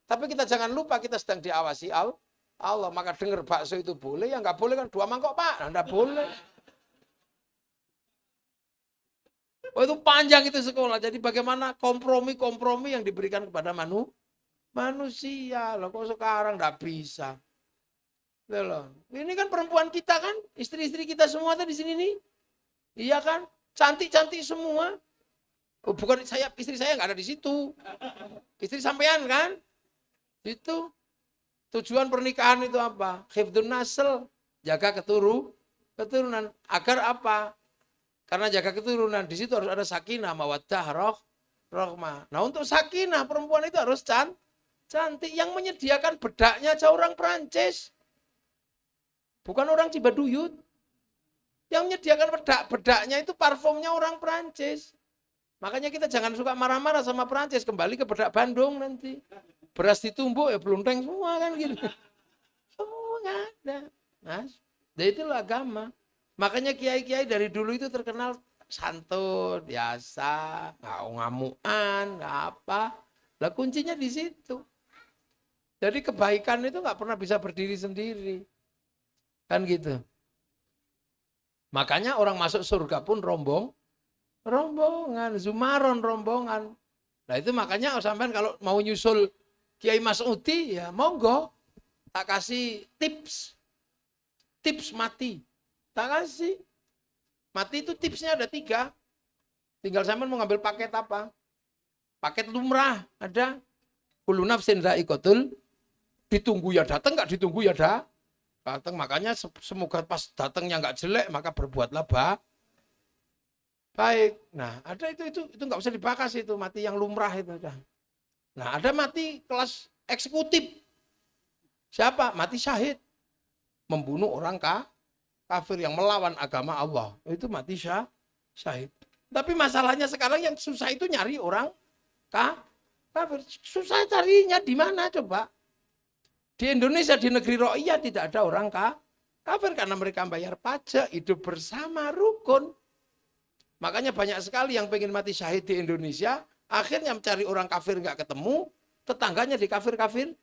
Tapi kita jangan lupa kita sedang diawasi Allah. Maka dengar bakso itu boleh. Yang nggak boleh kan 2 mangkok Pak. Nah, nggak boleh. Oh itu panjang itu sekolah. Jadi bagaimana kompromi-kompromi yang diberikan kepada manusia. Loh kok sekarang nggak bisa. Loh. Ini kan perempuan kita kan. Istri-istri kita semua tuh di sini nih. Iya kan? Cantik-cantik semua. Oh, bukan istri saya nggak ada di situ. Istri sampean kan? Itu tujuan pernikahan itu apa? Hifdzun nasl, jaga keturunan. Agar apa? Karena jaga keturunan di situ harus ada sakinah, mawaddah, rahmah. Nah untuk sakinah perempuan itu harus cantik. Yang menyediakan bedaknya aja orang Perancis, bukan orang Cibaduyut. Yang menyediakan bedaknya itu parfumnya orang Perancis. Makanya kita jangan suka marah-marah sama Perancis. Kembali ke bedak Bandung nanti. Beras ditumbuk ya belunteng semua kan gitu. Semua nggak ada. Mas, jadi itu agama. Makanya kiai-kiai dari dulu itu terkenal santun, biasa, nggak ngamuan, nggak apa. Lah kuncinya di situ. Jadi kebaikan itu nggak pernah bisa berdiri sendiri. Kan gitu. Makanya orang masuk surga pun rombongan, zumaron rombongan. Nah itu makanya sampean kalau mau nyusul Kiai Mas'udi ya monggo. Tak kasih tips mati. Tak kasih. Mati itu tipsnya ada 3. Tinggal sampean mau ngambil paket apa. Paket lumrah ada. Kullu nafsin dha'iqatul. Ditunggu ya datang, nggak ditunggu ya datang. Makanya semoga pas datangnya nggak jelek maka berbuatlah baik. Nah, ada itu nggak usah dibahas itu mati yang lumrah itu udah. Nah, ada mati kelas eksekutif. Siapa? Mati syahid. Membunuh orang kafir yang melawan agama Allah. Itu mati syahid. Tapi masalahnya sekarang yang susah itu nyari orang kafir. Susah carinya di mana coba? Di Indonesia, di negeri Ro'iyah tidak ada orang kafir karena mereka bayar pajak, hidup bersama, rukun. Makanya banyak sekali yang pengen mati syahid di Indonesia, akhirnya mencari orang kafir nggak ketemu, tetangganya di kafirin.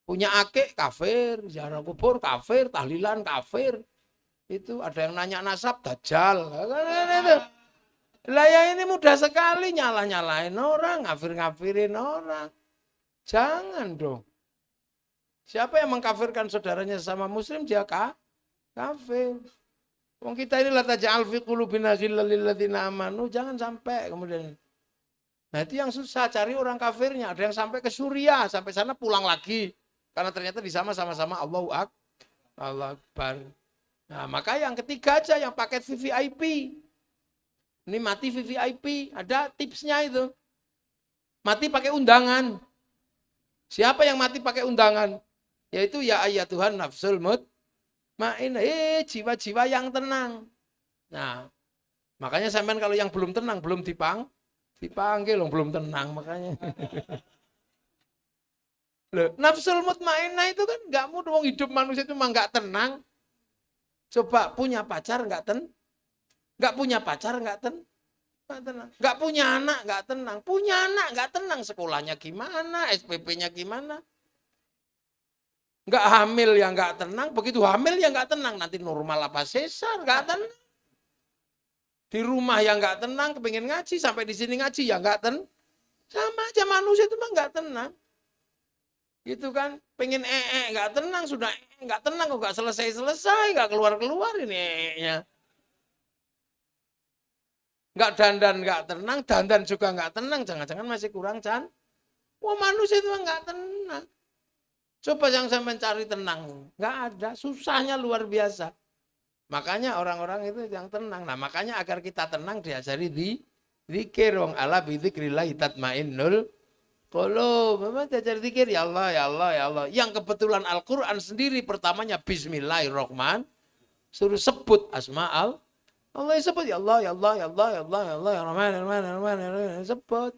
Punya akik kafir, ziarah kubur kafir, tahlilan kafir. Itu ada yang nanya nasab, dajjal. Lah ya ini mudah sekali nyalain orang, ngafir-ngafirin orang. Jangan dong. Siapa yang mengkafirkan saudaranya sama muslim, dia kafir. Wong kita ini la taj'al fi qulubina ghillal lil ladzina amanu, jangan sampai kemudian. Nah, itu yang susah cari orang kafirnya. Ada yang sampai ke Suriah, sampai sana pulang lagi. Karena ternyata di sama-sama Allahu Akbar. Nah, maka yang ketiga aja yang paket VVIP. Ini mati VVIP, ada tipsnya itu. Mati pakai undangan. Siapa yang mati pakai undangan? Yaitu ya ayyatuhan nafsul mutmainnah, jiwa-jiwa yang tenang. Nah, makanya sampean kalau yang belum tenang, belum dipanggil, belum tenang makanya. Loh, nafsul mutmainnah itu kan nggak mudah, hidup manusia itu memang nggak tenang. Coba punya pacar nggak punya pacar nggak tenang. Nggak punya anak nggak tenang, punya anak nggak tenang, sekolahnya gimana, SPP-nya gimana, nggak hamil ya nggak tenang, begitu hamil ya nggak tenang, nanti normal apa sesar nggak tenang, di rumah ya nggak tenang, kepengen ngaji sampai di sini ngaji ya nggak tenang, sama aja manusia itu mah nggak tenang, gitu kan, pengen nggak tenang, sudah nggak tenang kok nggak selesai nggak keluar ini nya. Nggak dandan nggak tenang, dandan juga nggak tenang, jangan-jangan masih kurang Wah manusia itu nggak tenang. Coba yang saya mencari tenang, nggak ada, susahnya luar biasa. Makanya orang-orang itu yang tenang. Nah makanya agar kita tenang diajari di zikir. Wong ala bidzikrillah tatmainnul qulub. Memang diajari zikir ya Allah, ya Allah, ya Allah. Yang kebetulan Al-Quran sendiri pertamanya Bismillahirrahmanirrahim. Suruh sebut asma'al. Allah sebut ya Allah, ya Allah, ya Allah, ya Allah, ya Allah, ya Rahman, ya Rahman, ya Rahman, ya Rahman, sebut.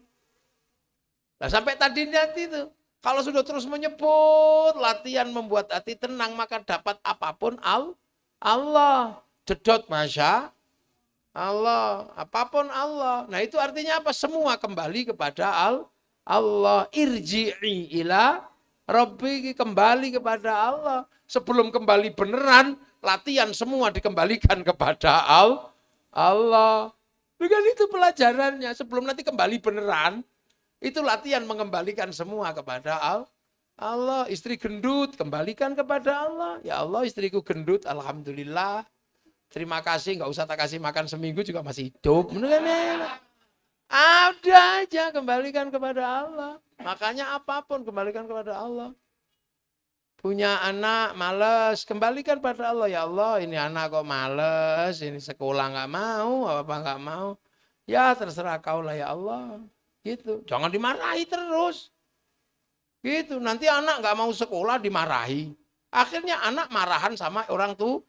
Nah sampai tadi nanti itu. Kalau sudah terus menyebut, latihan membuat hati tenang, maka dapat apapun Allah. Dedot Masya Allah. Apapun Allah. Nah itu artinya apa? Semua kembali kepada Allah. Irji'i ila Rabbi, kembali kepada Allah. Sebelum kembali beneran, latihan semua dikembalikan kepada Allah. Bukan itu pelajarannya. Sebelum nanti kembali beneran, itu latihan mengembalikan semua kepada Allah. Istri gendut, kembalikan kepada Allah. Ya Allah, istriku gendut, alhamdulillah. Terima kasih, nggak usah tak kasih makan seminggu juga masih hidup. Ada aja, kembalikan kepada Allah. Makanya apapun kembalikan kepada Allah. Punya anak males, kembalikan pada Allah. Ya Allah, ini anak kok males, ini sekolah nggak mau, apa nggak mau. Ya terserah kau lah ya Allah. Gitu, jangan dimarahi terus. Gitu, nanti anak nggak mau sekolah dimarahi. Akhirnya anak marahan sama orang tua.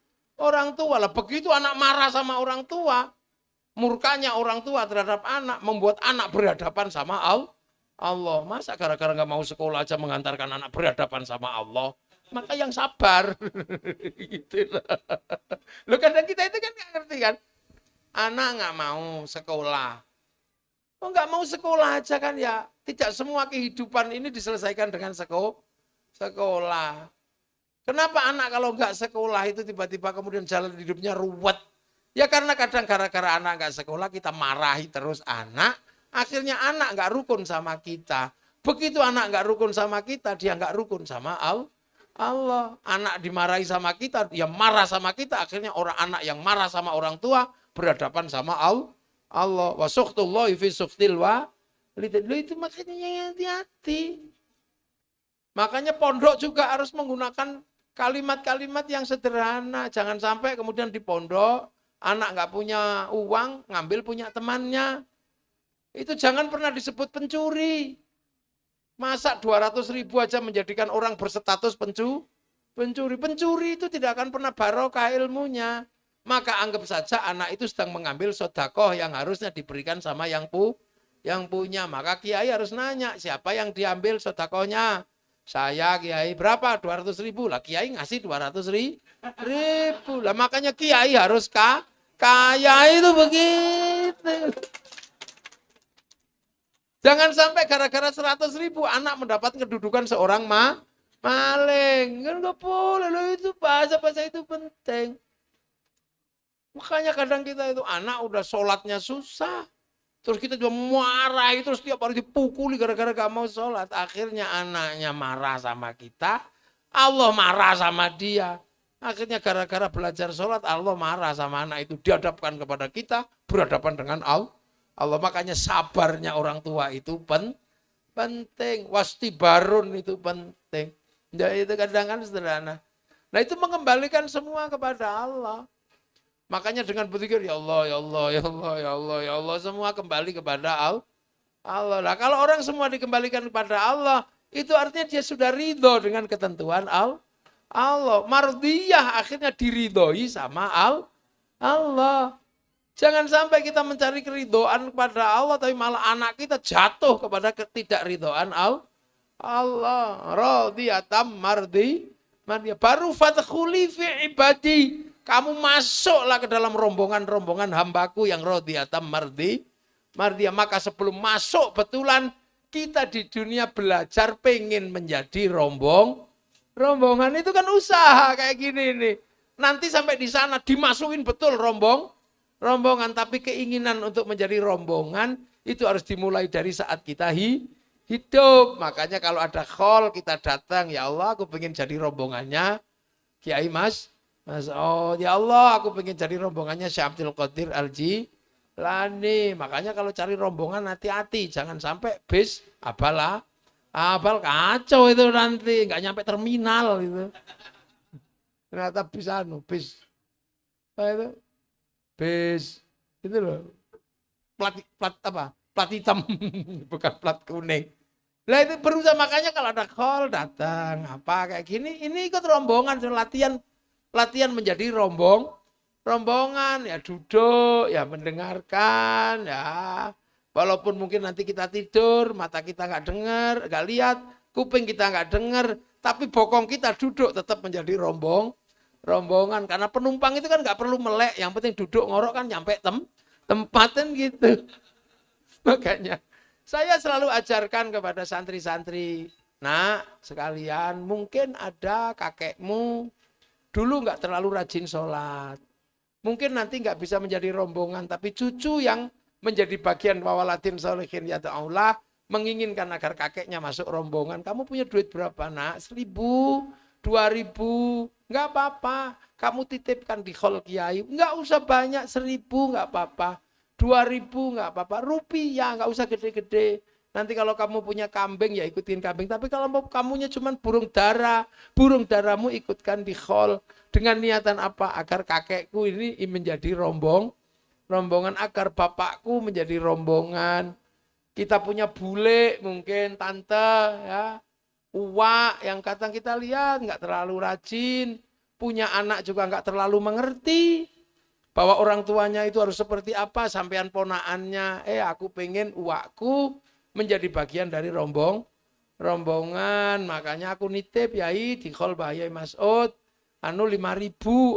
Lah begitu anak marah sama orang tua, murkanya orang tua terhadap anak membuat anak berhadapan sama Allah. Masa gara-gara nggak mau sekolah aja mengantarkan anak berhadapan sama Allah? Maka yang sabar. Gitu. Loh kadang kita itu kan nggak ngerti kan? Anak nggak mau sekolah. Oh nggak mau sekolah aja kan ya. Tidak semua kehidupan ini diselesaikan dengan sekolah. Kenapa anak kalau nggak sekolah itu tiba-tiba kemudian jalan hidupnya ruwet? Ya karena kadang gara-gara anak nggak sekolah kita marahi terus anak. Akhirnya anak nggak rukun sama kita. Begitu anak nggak rukun sama kita, dia nggak rukun sama Allah. Anak dimarahi sama kita, dia marah sama kita. Akhirnya anak yang marah sama orang tua berhadapan sama Allah. Wa sukhtullahi fi sukhtil itu makanya hati-hati. Makanya pondok juga harus menggunakan kalimat-kalimat yang sederhana. Jangan sampai kemudian di pondok anak nggak punya uang, ngambil punya temannya. Itu jangan pernah disebut pencuri. Masa 200.000 aja menjadikan orang berstatus pencuri. Pencuri itu tidak akan pernah barokah ilmunya. Maka anggap saja anak itu sedang mengambil sedekah yang harusnya diberikan sama yang punya. Maka kiai harus nanya, siapa yang diambil sedekahnya? Saya kiai, berapa? 200.000. Lah kiai ngasih 200.000. Lah makanya kiai harus kaya itu begitu. Jangan sampai gara-gara 100.000 anak mendapat kedudukan seorang maling. Kan nggak boleh loh, itu bahasa itu penting. Makanya kadang kita itu anak udah sholatnya susah. Terus kita juga marahi, terus tiap hari dipukuli gara-gara gak mau sholat. Akhirnya anaknya marah sama kita, Allah marah sama dia. Akhirnya gara-gara belajar sholat, Allah marah sama anak itu. Dihadapkan kepada kita, berhadapan dengan Allah. Makanya sabarnya orang tua itu penting. Wastibarun itu penting. Ya, itu kadang kan sederhana. Nah itu mengembalikan semua kepada Allah. Makanya dengan berzikir ya Allah, ya Allah, ya Allah, ya Allah, ya Allah, semua kembali kepada Allah. Nah, kalau orang semua dikembalikan kepada Allah, itu artinya dia sudah ridho dengan ketentuan Allah. Mardiyah akhirnya diridhoi sama Allah. Jangan sampai kita mencari keridhaan kepada Allah, tapi malah anak kita jatuh kepada ketidakridhaan Allah. Radiyatam mardiyah. Baru fadkhuli fi ibadi. Kamu masuklah ke dalam rombongan-rombongan hambaku yang radiyatam mardiyah. Maka sebelum masuk betulan kita di dunia belajar pengen menjadi rombongan itu kan usaha kayak gini nih. Nanti sampai di sana dimasukin betul rombongan, tapi keinginan untuk menjadi rombongan itu harus dimulai dari saat kita hidup. Makanya kalau ada khol kita datang, ya Allah aku pengen jadi rombongannya Kiai Mas, oh ya Allah aku pengen jadi rombongannya Syekh Abdul Qadir Al-Jilani. Makanya kalau cari rombongan hati-hati, jangan sampai bis apalah Abal kacau itu nanti, nggak nyampe terminal itu. Ternyata bis apa itu? Bis itu loh. Plat apa? Plat hitam, bukan plat kuning. Lah itu berusaha, makanya kalau ada call datang apa kayak gini, ini ikut rombongan, latihan menjadi rombongan, ya duduk, ya mendengarkan, ya walaupun mungkin nanti kita tidur, mata kita nggak dengar, nggak lihat, kuping kita nggak dengar, tapi bokong kita duduk tetap menjadi rombongan, karena penumpang itu kan nggak perlu melek, yang penting duduk ngorok kan nyampe tempatin gitu. Makanya saya selalu ajarkan kepada santri-santri, nak sekalian, mungkin ada kakekmu dulu nggak terlalu rajin sholat. Mungkin nanti nggak bisa menjadi rombongan, tapi cucu yang menjadi bagian wawalatin sholihin ya Allah menginginkan agar kakeknya masuk rombongan. Kamu punya duit berapa nak? 1.000, 2.000, nggak apa-apa. Kamu titipkan di khol kiai, nggak usah banyak, 1.000 nggak apa-apa. 2.000 nggak apa-apa, rupiah nggak usah gede-gede. Nanti kalau kamu punya kambing ya ikutin kambing. Tapi kalau kamunya cuma burung darahmu ikutkan di khol. Dengan niatan apa? Agar kakekku ini menjadi rombongan, agar bapakku menjadi rombongan. Kita punya bule mungkin, tante, ya, uwak yang kadang kita lihat nggak terlalu rajin. Punya anak juga nggak terlalu mengerti. Bahwa orang tuanya itu harus seperti apa, sampean ponaannya, aku pengen uakku menjadi bagian dari rombongan, makanya aku nitip yai di khol Bahayai Mas'ud, 5.000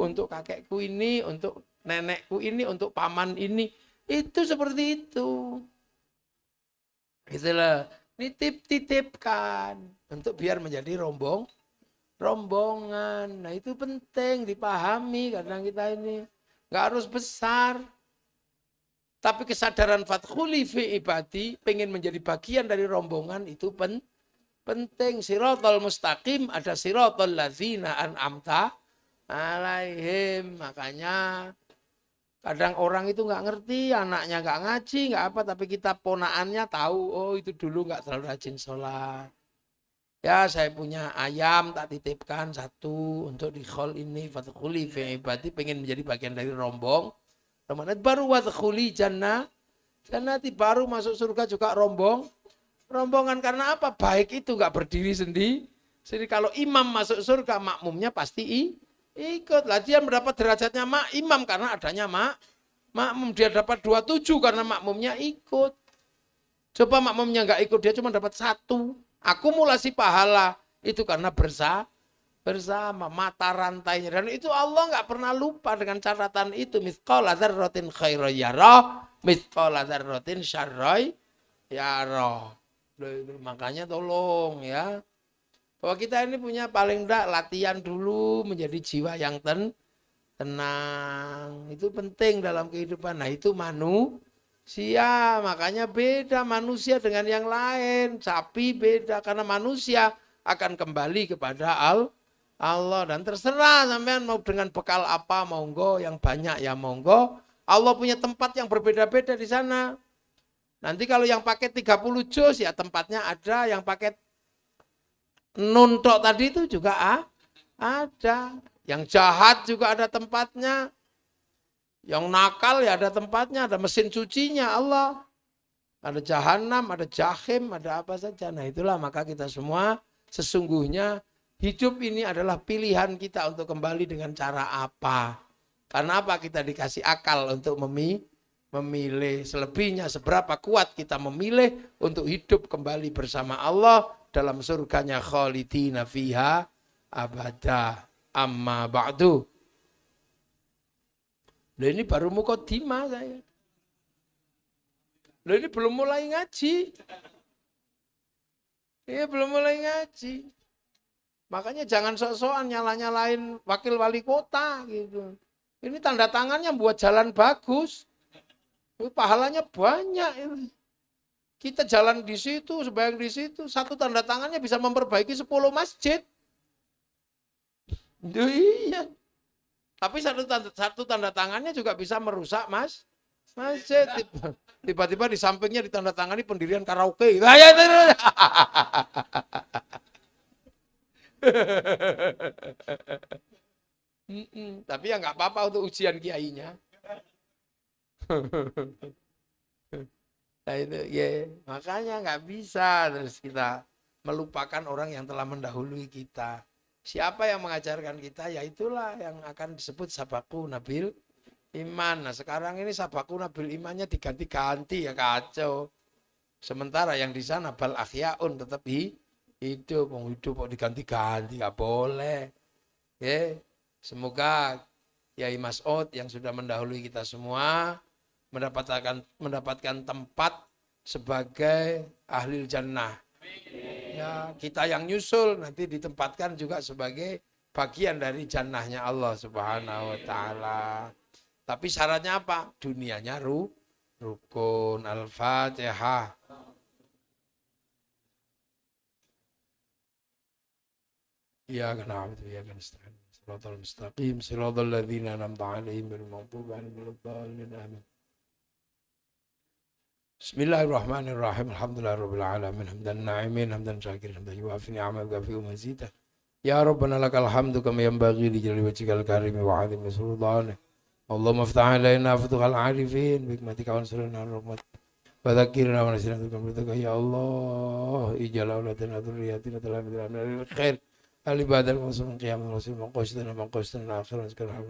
untuk kakekku ini, untuk nenekku ini, untuk paman ini, itu seperti itu. Itulah, titipkan, untuk biar menjadi rombongan, nah itu penting dipahami kadang kita ini. Nggak harus besar. Tapi kesadaran fathuli fi ibadi, pengen menjadi bagian dari rombongan itu penting. Siratal mustaqim, ada siratal ladzina an'amta alaihim. Makanya kadang orang itu nggak ngerti, anaknya nggak ngaji, nggak apa, tapi kita ponaannya tahu, oh itu dulu nggak terlalu rajin sholat. Ya saya punya ayam tak titipkan 1 untuk di khol ini, fathuli fi ibadi, pengen menjadi bagian dari rombongan, baru wadkhuli jannati, baru masuk surga juga rombongan. Karena apa? Baik itu nggak berdiri sendiri. Jadi kalau imam masuk surga, makmumnya pasti ikut. Lah dia mendapat derajatnya imam karena adanya makmum. Dia dapat 27 karena makmumnya ikut. Coba makmumnya nggak ikut, dia cuma dapat 1. Akumulasi pahala itu karena bersama mata rantainya, dan itu Allah nggak pernah lupa dengan catatan itu. Mithqala dzarratin khairan yarah, mithqala dzarratin syarran yarah. Makanya tolong ya, bahwa kita ini punya paling enggak latihan dulu menjadi jiwa yang tenang. Itu penting dalam kehidupan. Nah itu manusia, makanya beda manusia dengan yang lain. Sapi beda, karena manusia akan kembali kepada Allah, dan terserah sampean mau dengan bekal apa, monggo, yang banyak ya monggo. Allah punya tempat yang berbeda-beda di sana. Nanti kalau yang pakai 30 juz ya tempatnya ada, yang pakai nuntok tadi itu juga ada. Yang jahat juga ada tempatnya. Yang nakal ya ada tempatnya, ada mesin cucinya Allah. Ada jahanam, ada jahim, ada apa saja. Nah itulah, maka kita semua sesungguhnya hidup ini adalah pilihan kita untuk kembali dengan cara apa. Karena apa? Kita dikasih akal untuk memilih. Selebihnya seberapa kuat kita memilih untuk hidup kembali bersama Allah dalam surganya khalidina fiha abada. Amma ba'du. Loh ini baru mukadimah saya. Loh ini belum mulai ngaji. Iya belum mulai ngaji. Makanya jangan sok-sokan nyala-nyalain wakil wali kota gitu. Ini tanda tangannya buat jalan bagus. Pahalanya banyak ini. Kita jalan di situ, sembahyang di situ, 1 tanda tangannya bisa memperbaiki 10 masjid. Duh, iya. Tapi satu tanda tangannya juga bisa merusak masjid. Tiba-tiba di sampingnya ditandatangani pendirian karaoke. Tapi ya nggak apa-apa untuk ujian kiainya. Nah itu ya, makanya nggak bisa terus kita melupakan orang yang telah mendahului kita. Siapa yang mengajarkan kita, ya itulah yang akan disebut sabaku nabil iman. Nah sekarang ini sabaku nabil imannya diganti-ganti ya kacau. Sementara yang di sana bal akhyaun tetap hidup, mau hidup kok diganti-ganti, nggak boleh. Ya, semoga Yai Mas'ud yang sudah mendahului kita semua mendapatkan tempat sebagai ahli jannah. Ya, kita yang nyusul nanti ditempatkan juga sebagai bagian dari jannahnya Allah Subhanahu wa taala. Tapi syaratnya apa? Dunianya rukun. Al-Fatihah. Ya kana abdu ya kana nasta'in. Shiratal mustaqim, shiratal ladzina an'amta 'alaihim ghairil maghdubi 'alaihim waladdallin. Amin. Bismillahirrahmanirrahim. Alhamdulillahirabbil alamin. Hamdan na'imin, hamdan syakirin, hamdan yuwafi ni'amahu wa yukafi mazidah. Ya Rabbana lakal hamdu kama yanbaghi li jalali wajhikal karim wa 'azimi sultanik. Allahumma iftah 'alaina futuhal 'arifin bi hikmatika wa ansurna rahmat. Wa dzakkirna wa nasina bikamrika ya Allah. Ij'al auladana dzurriyyatina talamidana min khair. Al-ibadah wa sunnah qiyamul rasul maqasdana akhiran sekarang.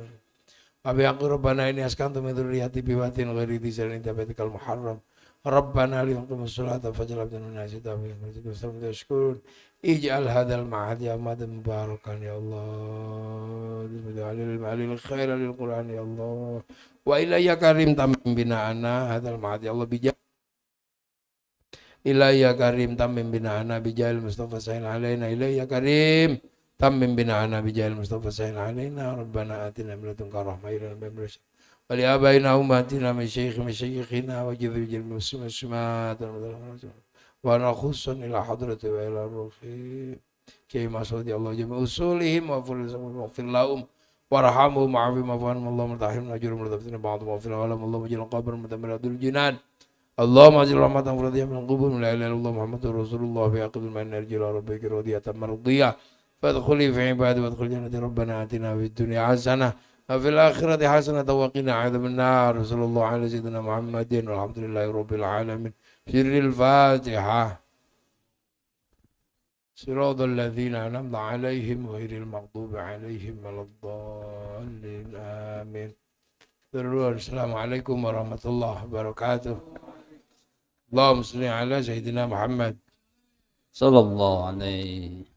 Abi Rabbana ini askantu min dzurriyyati biwatin ghairi dzalin tabatikal muharram. Rabbana liyaqimus salata faj'al min nasi tabi'in wa tashkurun. Ij'al hadzal ma'ad ya madan mubarakan ya Allah. Alil ma'alil khair lil Qur'an ya Allah. Wa ilayya karim tamim bina'ana hadzal ma'ad ya Allah bijah. Ilayya karim tamim bina'ana bijahil Mustafa sayyid alaina ilayya karim tamim bina'ana bijahil Mustafa sayyid alaina Rabbana atina min ladunka rahmatan wa barik ولآبائنا وأمهاتنا من مشايخنا وجذب المسلمات ونخص إلى حضرة وإلى الروح كما صلى الله جميع أصولهم واغفر لهم وارحمهم وعافهم وعافهم اللهم ارحمنا أجرهم ولطفنا بعضهم واغفر لهم اللهم اجعل قبر مدمر عبد الجنان اللهم اجعل رحمة فرضية من قبور لا إله إلا الله محمد رسول الله في عقد المن نرجو ربك رضية مرضية فادخلي في عبادي وادخل جنة ربنا آتنا في الدنيا حسنة وفي الآخرة حسنة وقنا عذاب النار صلى الله على سيدنا محمد والحمد لله رب العالمين. سر الفاتحة. صراط الذين أنعمت عليهم غير المغضوب عليهم ولا الضالين آمين. السلام عليكم ورحمة الله وبركاته. اللهم صل على سيدنا محمد صلى الله عليه